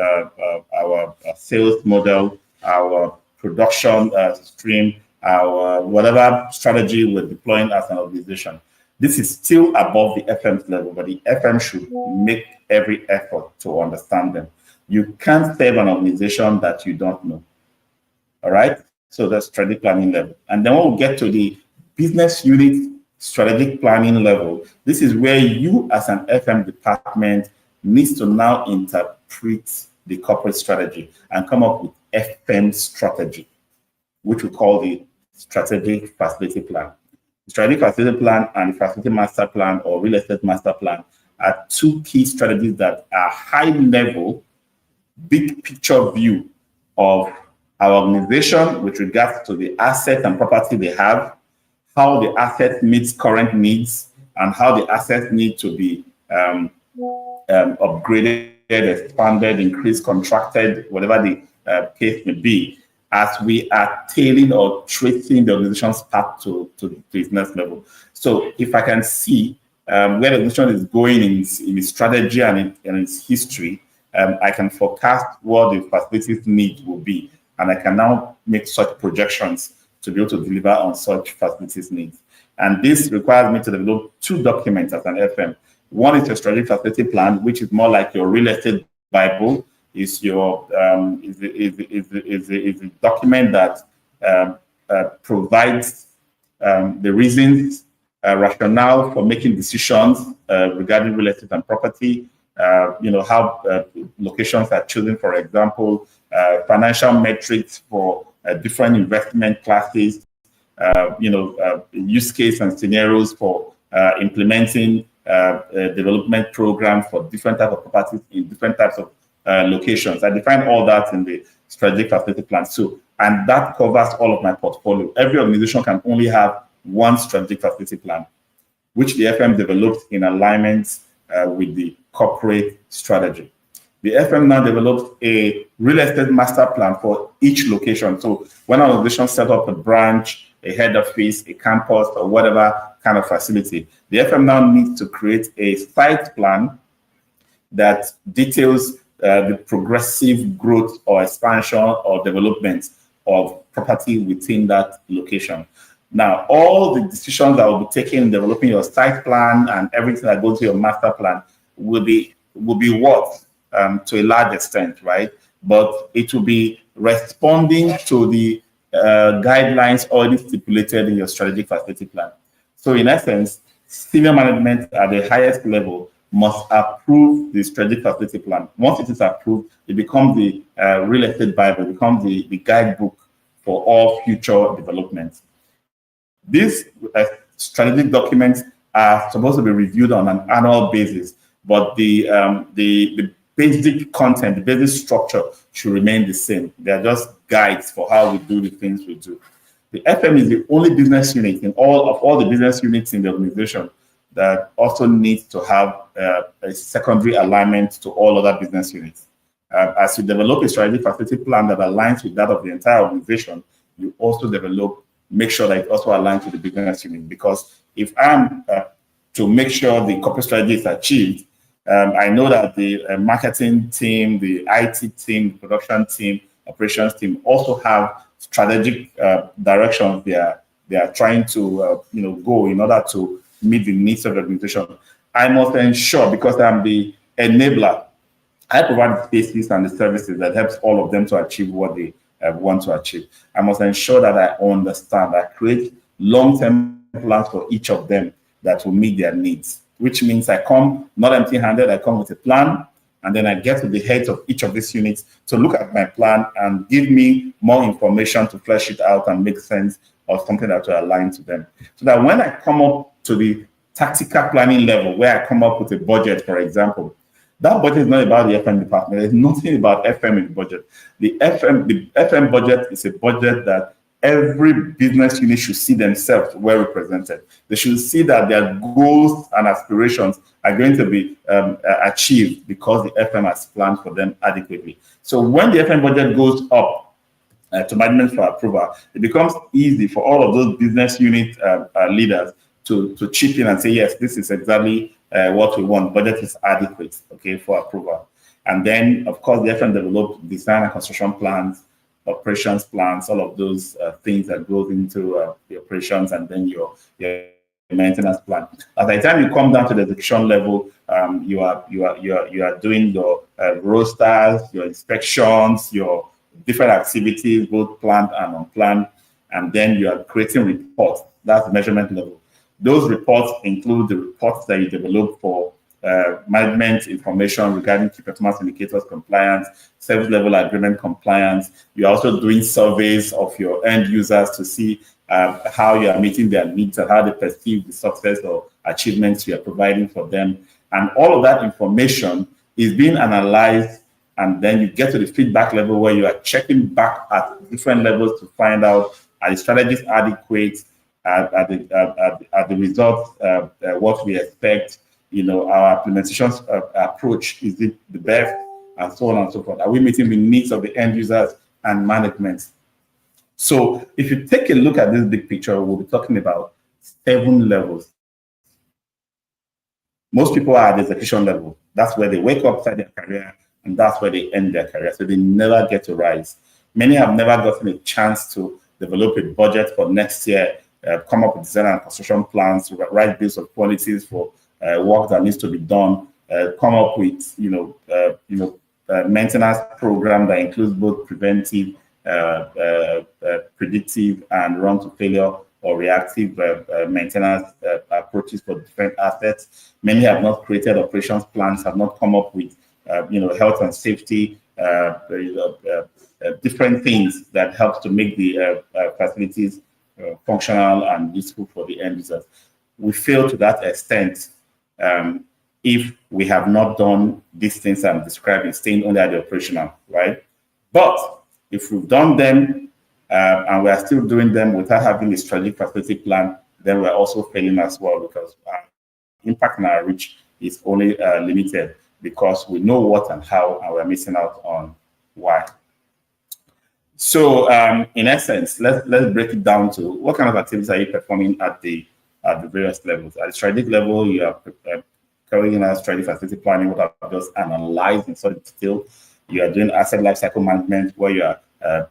sales model, our production stream, our whatever strategy we're deploying as an organization. This is still above the FM's level, but the FM should make every effort to understand them. You can't save an organization that you don't know. All right? So that's strategic planning level. And then when we get to the business unit strategic planning level, this is where you as an FM department needs to now interpret the corporate strategy and come up with FM strategy, which we call the strategic facility plan. The strategic facility plan and the facility master plan or real estate master plan are two key strategies that are high level, big picture view of our organization with regards to the assets and property they have, how the assets meet current needs, and how the assets need to be upgraded, expanded, increased, contracted, whatever the case may be, as we are tailing or tracing the organization's path to its next level. So if I can see where the organization is going in its strategy and in its history, I can forecast what the facilities need will be, and I can now make such projections to be able to deliver on such facilities needs. And this requires me to develop two documents as an FM. One is a strategic facility plan, which is more like your real estate Bible. Is your is a document that provides the reasons, rationale for making decisions regarding real estate and property. How locations are chosen, for example, financial metrics for different investment classes, use case and scenarios for implementing development programs for different types of properties in different types of locations. I define all that in the strategic facility plan. So, and that covers all of my portfolio. Every organization can only have one strategic facility plan, which the FM develops in alignment with the corporate strategy. The FM now develops a real estate master plan for each location. So when an organization set up a branch, a head office, a campus, or whatever kind of facility, the FM now needs to create a site plan that details the progressive growth or expansion or development of property within that location. Now, all the decisions that will be taken in developing your site plan and everything that goes to your master plan will be what to a large extent, right? But it will be responding to the guidelines already stipulated in your strategic facility plan. So in essence, senior management at the highest level must approve the strategic facility plan. Once it is approved, it becomes the real estate Bible, it becomes the guidebook for all future developments. These strategic documents are supposed to be reviewed on an annual basis, but the basic content, the basic structure should remain the same. They are just guides for how we do the things we do. The FM is the only business unit in all the business units in the organization that also needs to have a secondary alignment to all other business units. As you develop a strategic facility plan that aligns with that of the entire organization, you also make sure that it also aligns with the business unit. Because if I'm to make sure the corporate strategy is achieved, I know that the marketing team, the IT team, the production team, operations team also have strategic directions they are trying to go in order to meet the needs of the organization. I must ensure, because I'm the enabler, I provide the spaces and the services that helps all of them to achieve what they want to achieve. I must ensure that I understand, I create long-term plans for each of them that will meet their needs, which means I come not empty-handed, I come with a plan, and then I get to the heads of each of these units to look at my plan and give me more information to flesh it out and make sense of something that will align to them. So that when I come up to the tactical planning level, where I come up with a budget, for example, that budget is not about the FM department. There's nothing about FM in the budget. The FM budget is a budget that every business unit should see themselves well represented. They should see that their goals and aspirations are going to be achieved because the FM has planned for them adequately. So when the FM budget goes up to management for approval, it becomes easy for all of those business unit leaders to chip in and say, yes, this is exactly what we want. Budget is adequate, okay, for approval. And then, of course, the FM develop design and construction plans, operations plans, all of those things that goes into the operations, and then your maintenance plan. At the time you come down to the execution level, you are doing your rosters, your inspections, your different activities, both planned and unplanned, and then you are creating reports. That's the measurement level. Those reports include the reports that you develop for management information regarding key performance indicators compliance, service level agreement compliance. You're also doing surveys of your end users to see how you are meeting their needs and how they perceive the success or achievements you are providing for them. And all of that information is being analyzed, and then you get to the feedback level where you are checking back at different levels to find out, are the strategies adequate, are the results what we expect, our implementation approach, is it the best, and so on and so forth. Are we meeting the needs of the end users and management? So if you take a look at this big picture, we'll be talking about 7 levels. Most people are at the execution level. That's where they wake up, start their career, and that's where they end their career. So they never get to rise. Many have never gotten a chance to develop a budget for next year, come up with design and construction plans, write bills of qualities for work that needs to be done, come up with maintenance program that includes both preventive, predictive, and run to failure or reactive maintenance approaches for different assets. Many have not created operations plans, have not come up with health and safety, different things that helps to make the facilities functional and useful for the end users. We fail to that extent if we have not done these things I'm describing, staying only at the operational, right? But if we've done them and we are still doing them without having a strategic facility plan, then we're also failing as well, because our impact and our reach is only limited because we know what and how, and we're missing out on why. So in essence, let's break it down to what kind of activities are you performing at the various levels. At the strategic level, you are carrying out strategic facility planning, what I've just analyzed in such detail. You are doing asset lifecycle management, where you are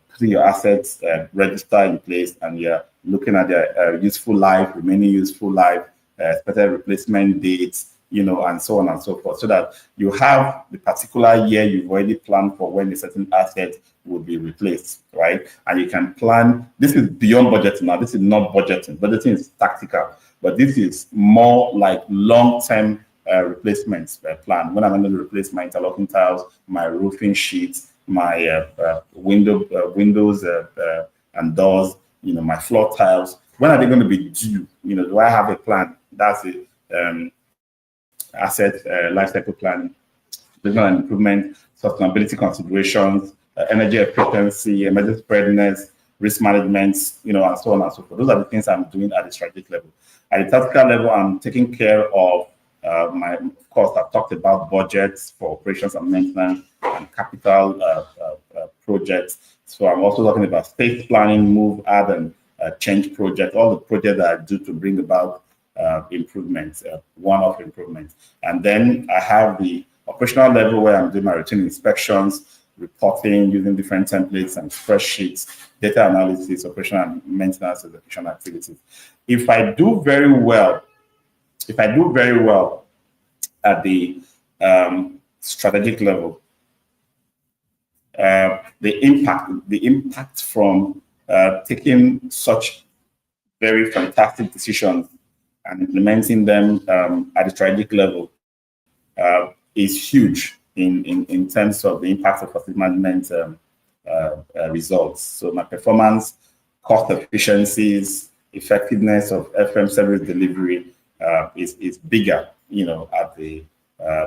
putting your assets register in place, and you're looking at their useful life, remaining useful life, expected replacement dates, and so on and so forth, so that you have the particular year you've already planned for when a certain asset will be replaced, right? And you can plan. This is beyond budgeting now. This is not budgeting. Budgeting is tactical, but this is more like long-term replacements plan. When I'm going to replace my interlocking tiles, my roofing sheets, my windows and doors, my floor tiles, when are they going to be due? Do I have a plan? That's it. Asset lifecycle planning, business and improvement, sustainability considerations, energy efficiency, emergency preparedness, risk management, and so on and so forth. Those are the things I'm doing at the strategic level. At the tactical level, I'm taking care of of course, I've talked about budgets for operations and maintenance and capital projects. So I'm also talking about space planning, move, add, and change projects, all the projects that I do to bring about improvements, one-off improvements. And then I have the operational level where I'm doing my routine inspections, reporting using different templates and spreadsheets, data analysis, operational and maintenance execution activities. If I do very well at the strategic level, the impact from taking such very fantastic decisions and implementing them at the strategic level is huge in terms of the impact of facility management results. So my performance, cost efficiencies, effectiveness of FM service delivery is bigger, at the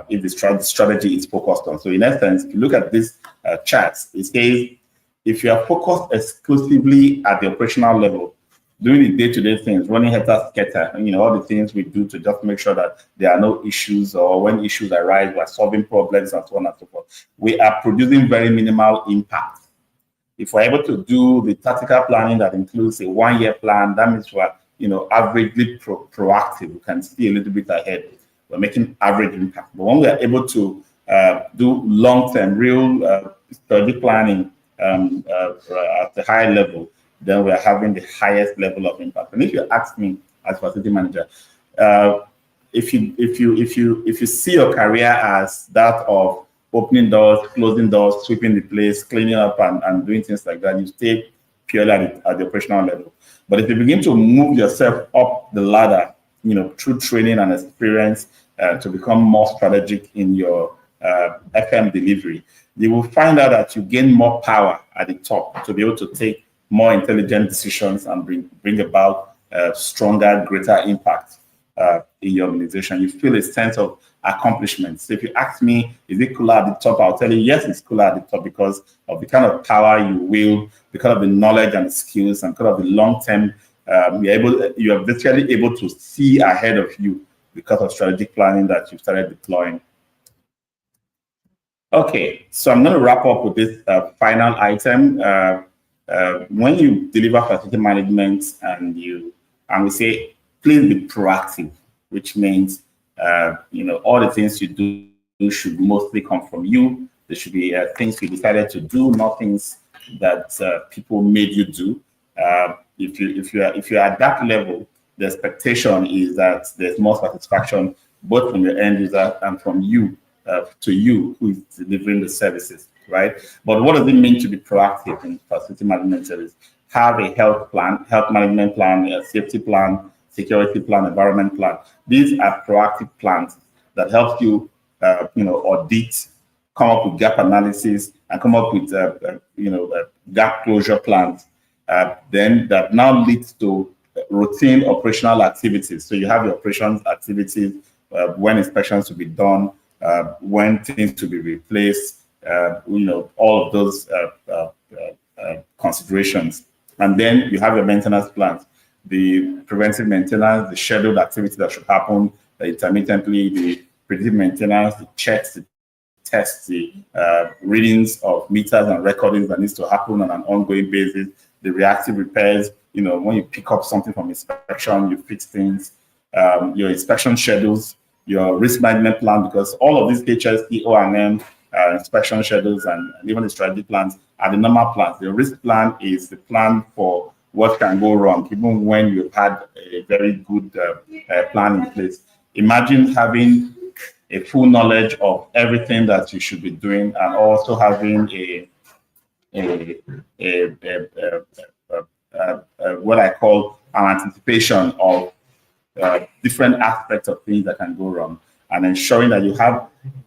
if the strategy is focused on. So in essence, if you look at this charts, it says if you are focused exclusively at the operational level, doing the day-to-day things, running helter-skelter, all the things we do to just make sure that there are no issues, or when issues arise, we're solving problems and so on and so forth. We are producing very minimal impact. If we're able to do the tactical planning that includes a one-year plan, that means we're, averagely proactive. We can see a little bit ahead. We're making average impact. But when we are able to do long-term, real strategic planning at the higher level, then we are having the highest level of impact. And if you ask me as facility manager, if you see your career as that of opening doors, closing doors, sweeping the place, cleaning up, and doing things like that, you stay purely at the operational level. But if you begin to move yourself up the ladder, through training and experience to become more strategic in your FM delivery, you will find out that you gain more power at the top to be able to take more intelligent decisions and bring about stronger, greater impact in your organization. You feel a sense of accomplishment. So if you ask me, is it cooler at the top? I'll tell you, yes, it's cooler at the top because of the kind of power you wield, because of the knowledge and skills, and because of the long-term, you are virtually able to see ahead of you because of strategic planning that you've started deploying. Okay, so I'm going to wrap up with this final item. When you deliver facility management and we say, please be proactive, which means all the things you do should mostly come from you. There should be things you decided to do, not things that people made you do. If you're at that level, the expectation is that there's more satisfaction both from your end user and from you to you who is delivering the services, right? But what does it mean to be proactive in facility management service? Have a health plan, health management plan, a safety plan, security plan, environment plan. These are proactive plans that help you, audit, come up with gap analysis, and come up with, gap closure plans. Then that now leads to routine operational activities. So you have your operations activities, when inspections to be done, when things to be replaced, all of those considerations. And then you have your maintenance plans, the preventive maintenance, the scheduled activity that should happen intermittently, the predictive maintenance, the checks, the tests, the readings of meters and recordings that needs to happen on an ongoing basis, the reactive repairs, when you pick up something from inspection, you fix things, your inspection schedules, your risk management plan, because all of these HSE, O&M, inspection schedules, and even the strategy plans are the normal plans. The risk plan is the plan for what can go wrong, even when you've had a very good plan in place. Imagine having a full knowledge of everything that you should be doing, and also having what I call an anticipation of different aspects of things that can go wrong, and ensuring that you have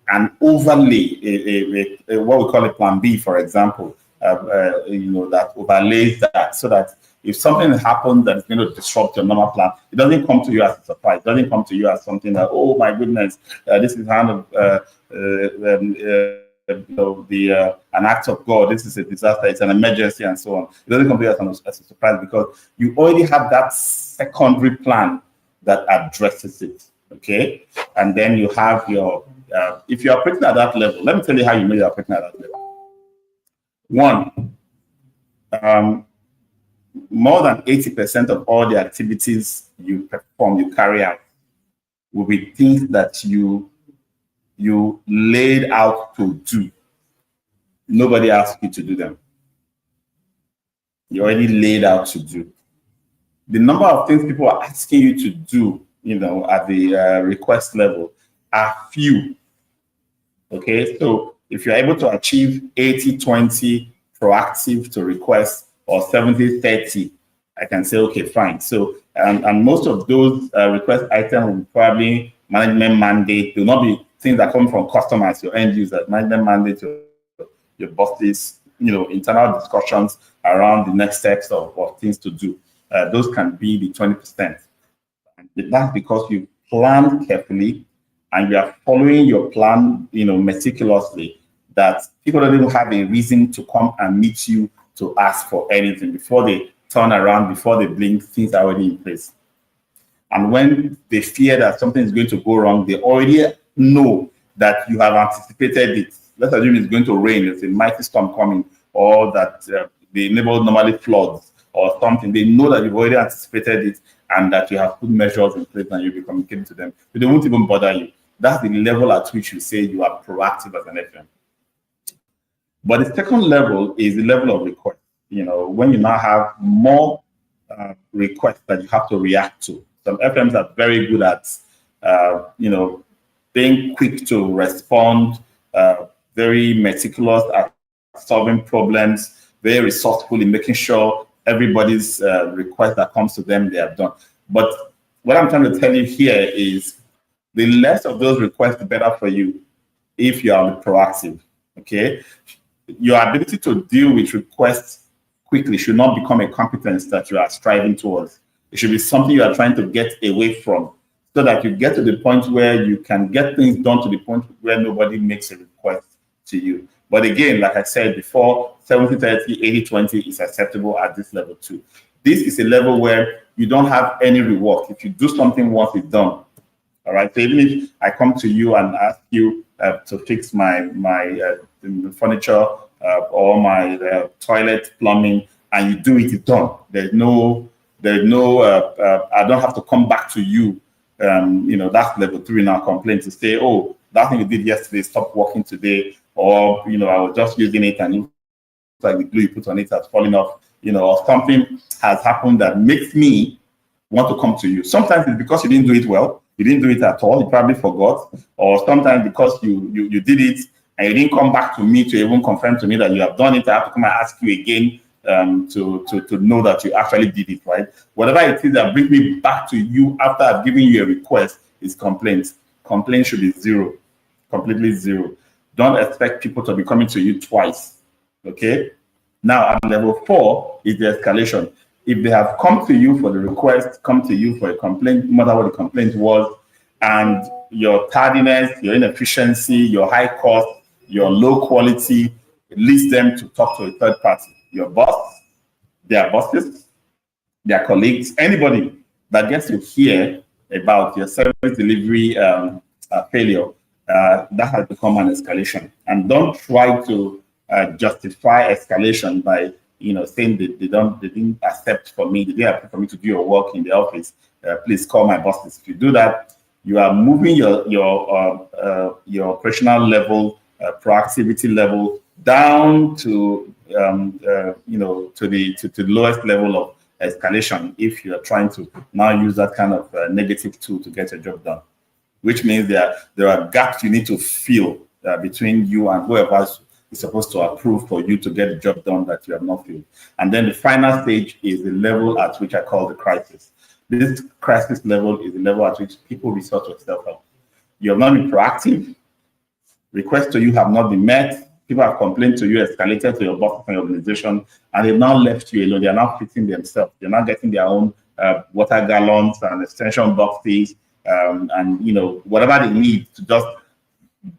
an overlay, what we call a plan B, for example, that overlays that, so that if something happens that is going to disrupt your normal plan, it doesn't come to you as a surprise. It doesn't come to you as something that, oh my goodness, this is an act of God. This is a disaster. It's an emergency, and so on. It doesn't come to you as a surprise because you already have that secondary plan that addresses it. Okay, and then you have your. If you're operating at that level, let me tell you how you know you're operating at that level. One. More than 80% of all the activities you perform, you carry out, will be things that you laid out to do. Nobody asked you to do them. You already laid out to do. The number of things people are asking you to do, at the request level are few. Okay, so if you're able to achieve 80-20 proactive to request, or 70-30, I can say, okay, fine. So, and most of those request items will probably management mandate. They will not be things that come from customers, your end users. Management mandate, your bosses, internal discussions around the next steps of things to do. Those can be the 20%. And that's because you plan carefully and you are following your plan, meticulously, that people don't even have a reason to come and meet you to ask for anything. Before they turn around, before they blink, things are already in place. And when they fear that something is going to go wrong, they already know that you have anticipated it. Let's assume it's going to rain, there's a mighty storm coming, or that the neighborhood normally floods or something. They know that you've already anticipated it and that you have put measures in place and you'll be communicating to them. So they won't even bother you. That's the level at which you say you are proactive as an FM. But the second level is the level of request. You know, when you now have more requests that you have to react to. Some FMs are very good at, you know, being quick to respond, very meticulous at solving problems, very resourceful in making sure everybody's request that comes to them, they have done. But what I'm trying to tell you here is the less of those requests, the better for you if you are proactive, okay? Your ability to deal with requests quickly should not become a competence that you are striving towards. It should be something you are trying to get away from so that you get to the point where you can get things done to the point where nobody makes a request to you. But again, like I said before, 70-30, 80-20 is acceptable at this level too. This is a level where you don't have any reward. If you do something once, it's done. All right. So even if I come to you and ask you to fix my furniture or my toilet plumbing, and you do it, it's done. There's no. I don't have to come back to you. You know, that's level 3 in our complaint to say, oh, that thing you did yesterday stopped working today, or you know, I was just using it and it's like the glue you put on it has fallen off. You know, or something has happened that makes me want to come to you. Sometimes it's because you didn't do it well. You didn't do it at all. You probably forgot. Or sometimes because you did it and you didn't come back to me to even confirm to me that you have done it. I have to come and ask you again to know that you actually did it, right? Whatever it is that brings me back to you after I've given you a request is complaints. Complaints should be 0, completely 0. Don't expect people to be coming to you twice, okay? Now, at level 4 is the escalation. If they have come to you for the request, come to you for a complaint, no matter what the complaint was, and your tardiness, your inefficiency, your high cost, your low quality, it leads them to talk to a third party. Your boss, their bosses, their colleagues, anybody that gets to hear about your service delivery failure, that has become an escalation. And don't try to justify escalation by saying they didn't accept for me, they didn't accept for me to do your work in the office. Please call my bosses. If you do that, you are moving your operational level, proactivity level down to the lowest level of escalation. If you are trying to now use that kind of negative tool to get your job done, which means there are gaps you need to fill between you and whoever is supposed to approve for you to get the job done that you have not filled. And then the final stage is the level at which I call the crisis. This crisis level is the level at which people resort to self-help. You have not been proactive. Requests to you have not been met. People have complained to you, escalated to your boss and your organization, and they've now left you alone. They're now fixing themselves. They're not getting their own water gallons and extension boxes and whatever they need to just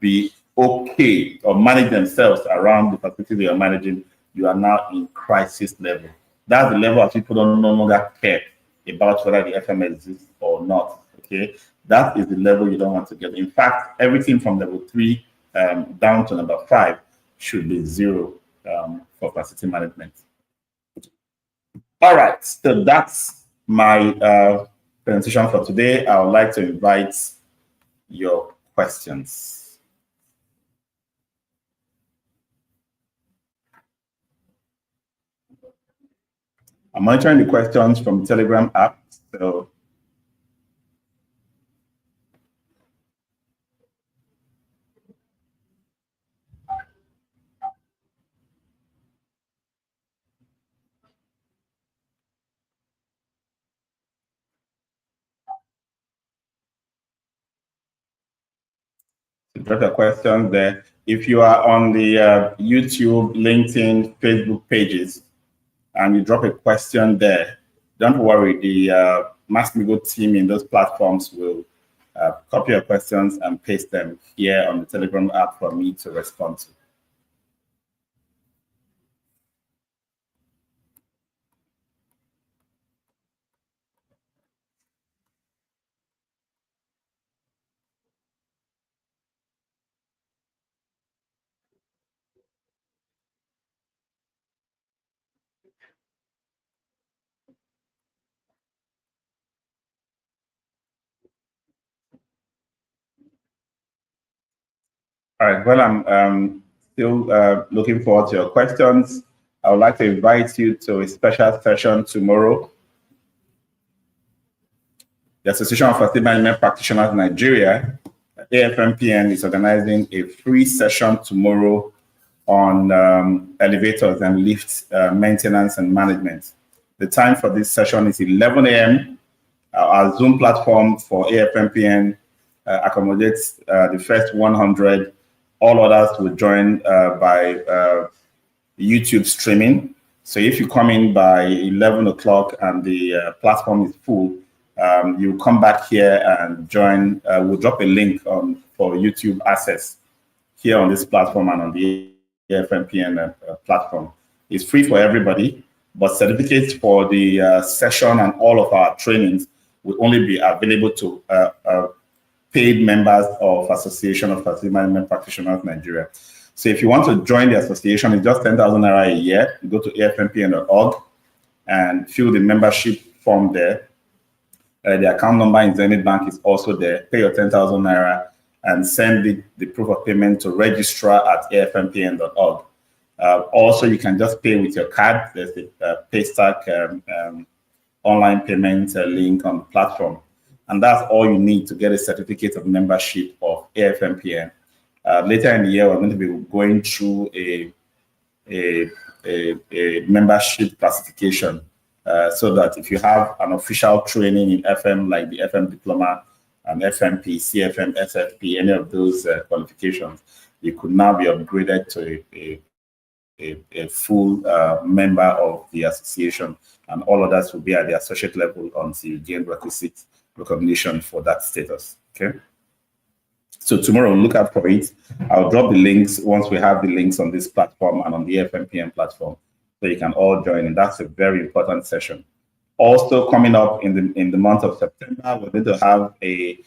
be okay or manage themselves around the facility they are managing. You are now in crisis level. That's the level of people don't no longer care about whether the FM exists or not. Okay, that is the level you don't want to get. In fact, everything from level 3 down to number 5 should be 0 for facility management. All right, so that's my presentation for today. I would like to invite your questions. I'm monitoring the questions from the Telegram app. So drop your questions there. If you are on the YouTube, LinkedIn, Facebook pages, and you drop a question there, don't worry, the Max-Migold team in those platforms will copy your questions and paste them here on the Telegram app for me to respond to. All right, well, I'm still looking forward to your questions. I would like to invite you to a special session tomorrow. The Association of Facility Management Practitioners Nigeria, AFMPN, is organizing a free session tomorrow on elevators and lift maintenance and management. The time for this session is 11 a.m. Our Zoom platform for AFMPN accommodates the first 100. All others will join by YouTube streaming. So if you come in by 11 o'clock and the platform is full, you come back here and join. We'll drop a link for YouTube access here on this platform and on the FMPN platform. It's free for everybody, but certificates for the session and all of our trainings will only be available to paid members of Association of Facility Management Practitioners Nigeria. So if you want to join the association, it's just 10,000 naira a year. You go to afmpn.org and fill the membership form there. The account number in Zenith Bank is also there. Pay your 10,000 naira and send the proof of payment to registrar@afmpn.org. Also, you can just pay with your card. There's a Paystack online payment link on the platform. And that's all you need to get a certificate of membership of AFMPN. Later in the year, we're going to be going through a membership classification so that if you have an official training in FM, like the FM Diploma and FMP, CFM, SFP, any of those qualifications, you could now be upgraded to a full member of the association, and all others will be at the associate level until you gain requisite recognition for that status. Okay. So tomorrow, look out for it. I'll drop the links once we have the links on this platform and on the FMPM platform, so you can all join. And that's a very important session. Also coming up in the month of September, we're going to have an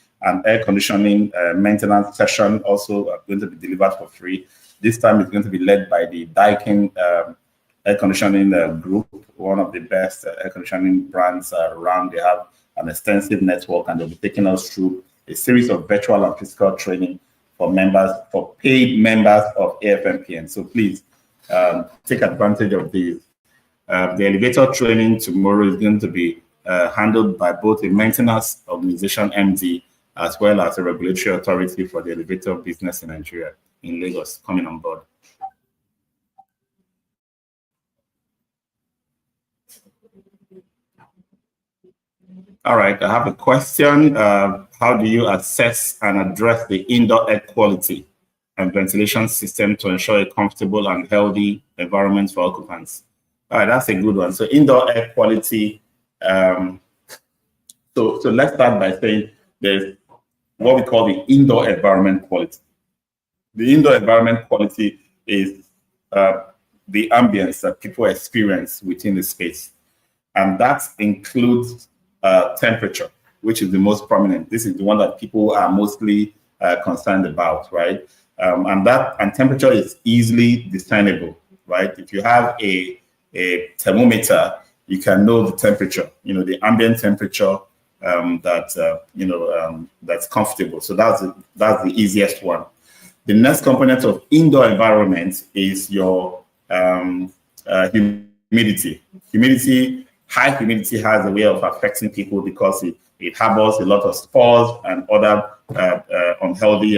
air conditioning maintenance session, also going to be delivered for free. This time it's going to be led by the Daikin air conditioning group, one of the best air conditioning brands around. They have an extensive network, and they'll be taking us through a series of virtual and physical training for members, for paid members of AFMPN. So please take advantage of these. The elevator training tomorrow is going to be handled by both a maintenance organization MD as well as a regulatory authority for the elevator business in Nigeria, in Lagos, coming on board. All right, I have a question. How do you assess and address the indoor air quality and ventilation system to ensure a comfortable and healthy environment for occupants? All right, that's a good one. So indoor air quality. So let's start by saying there's what we call the indoor environment quality. The indoor environment quality is the ambience that people experience within the space. And that includes temperature, which is the most prominent. This is the one that people are mostly concerned about, right? And temperature is easily discernible, right? If you have a thermometer, you can know the temperature, the ambient temperature that's comfortable. So that's the easiest one. The next component of indoor environment is your humidity. High humidity has a way of affecting people because it harbors a lot of spores and other unhealthy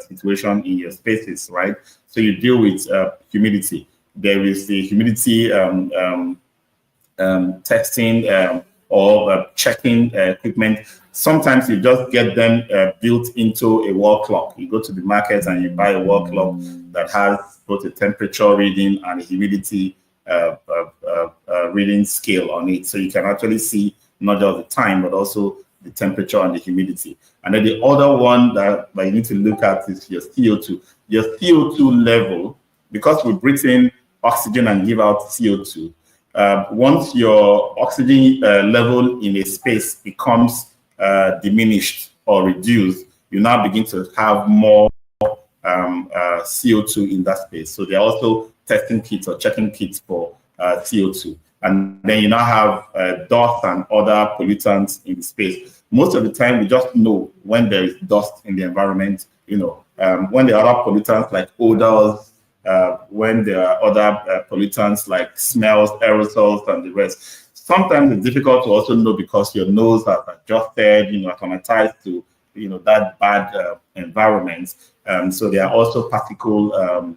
situations in your spaces, right? So you deal with humidity. There is the humidity testing or checking equipment. Sometimes you just get them built into a wall clock. You go to the market and you buy a wall clock that has both a temperature reading and a humidity reading scale on it. So you can actually see not just the time, but also the temperature and the humidity. And then the other one that you need to look at is your CO2. Your CO2 level, because we breathe in oxygen and give out CO2, once your oxygen level in a space becomes diminished or reduced, you now begin to have more CO2 in that space. So they're also testing kits or checking kits for CO2. And then you now have dust and other pollutants in the space. Most of the time, we just know when there is dust in the environment, when there are other pollutants like odors, when there are other pollutants like smells, aerosols, and the rest. Sometimes it's difficult to also know because your nose has adjusted, acclimatized to, that bad environment. So there are also particle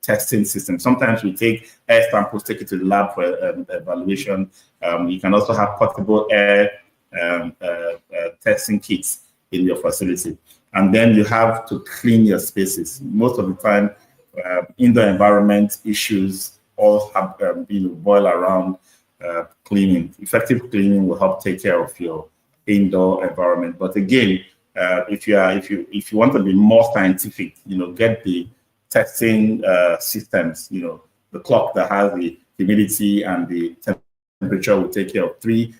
testing systems. Sometimes we take air samples, take it to the lab for evaluation. You can also have portable air testing kits in your facility. And then you have to clean your spaces. Most of the time, indoor environment issues all have boil around cleaning. Effective cleaning will help take care of your indoor environment. But again, if you want to be more scientific, get the testing systems. The clock that has the humidity and the temperature will take care of 3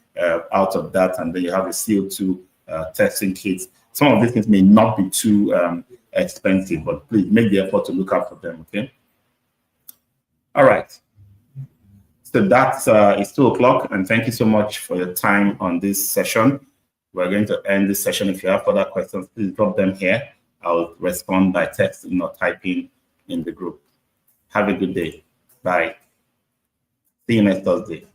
out of that, and then you have a CO2 testing kit. Some of these things may not be too expensive, but please make the effort to look out for them, okay? All right. So that's it's 2 o'clock, and thank you so much for your time on this session. We're going to end this session. If you have further questions, please drop them here. I'll respond by text or typing in the group. Have a good day. Bye. See you next Thursday.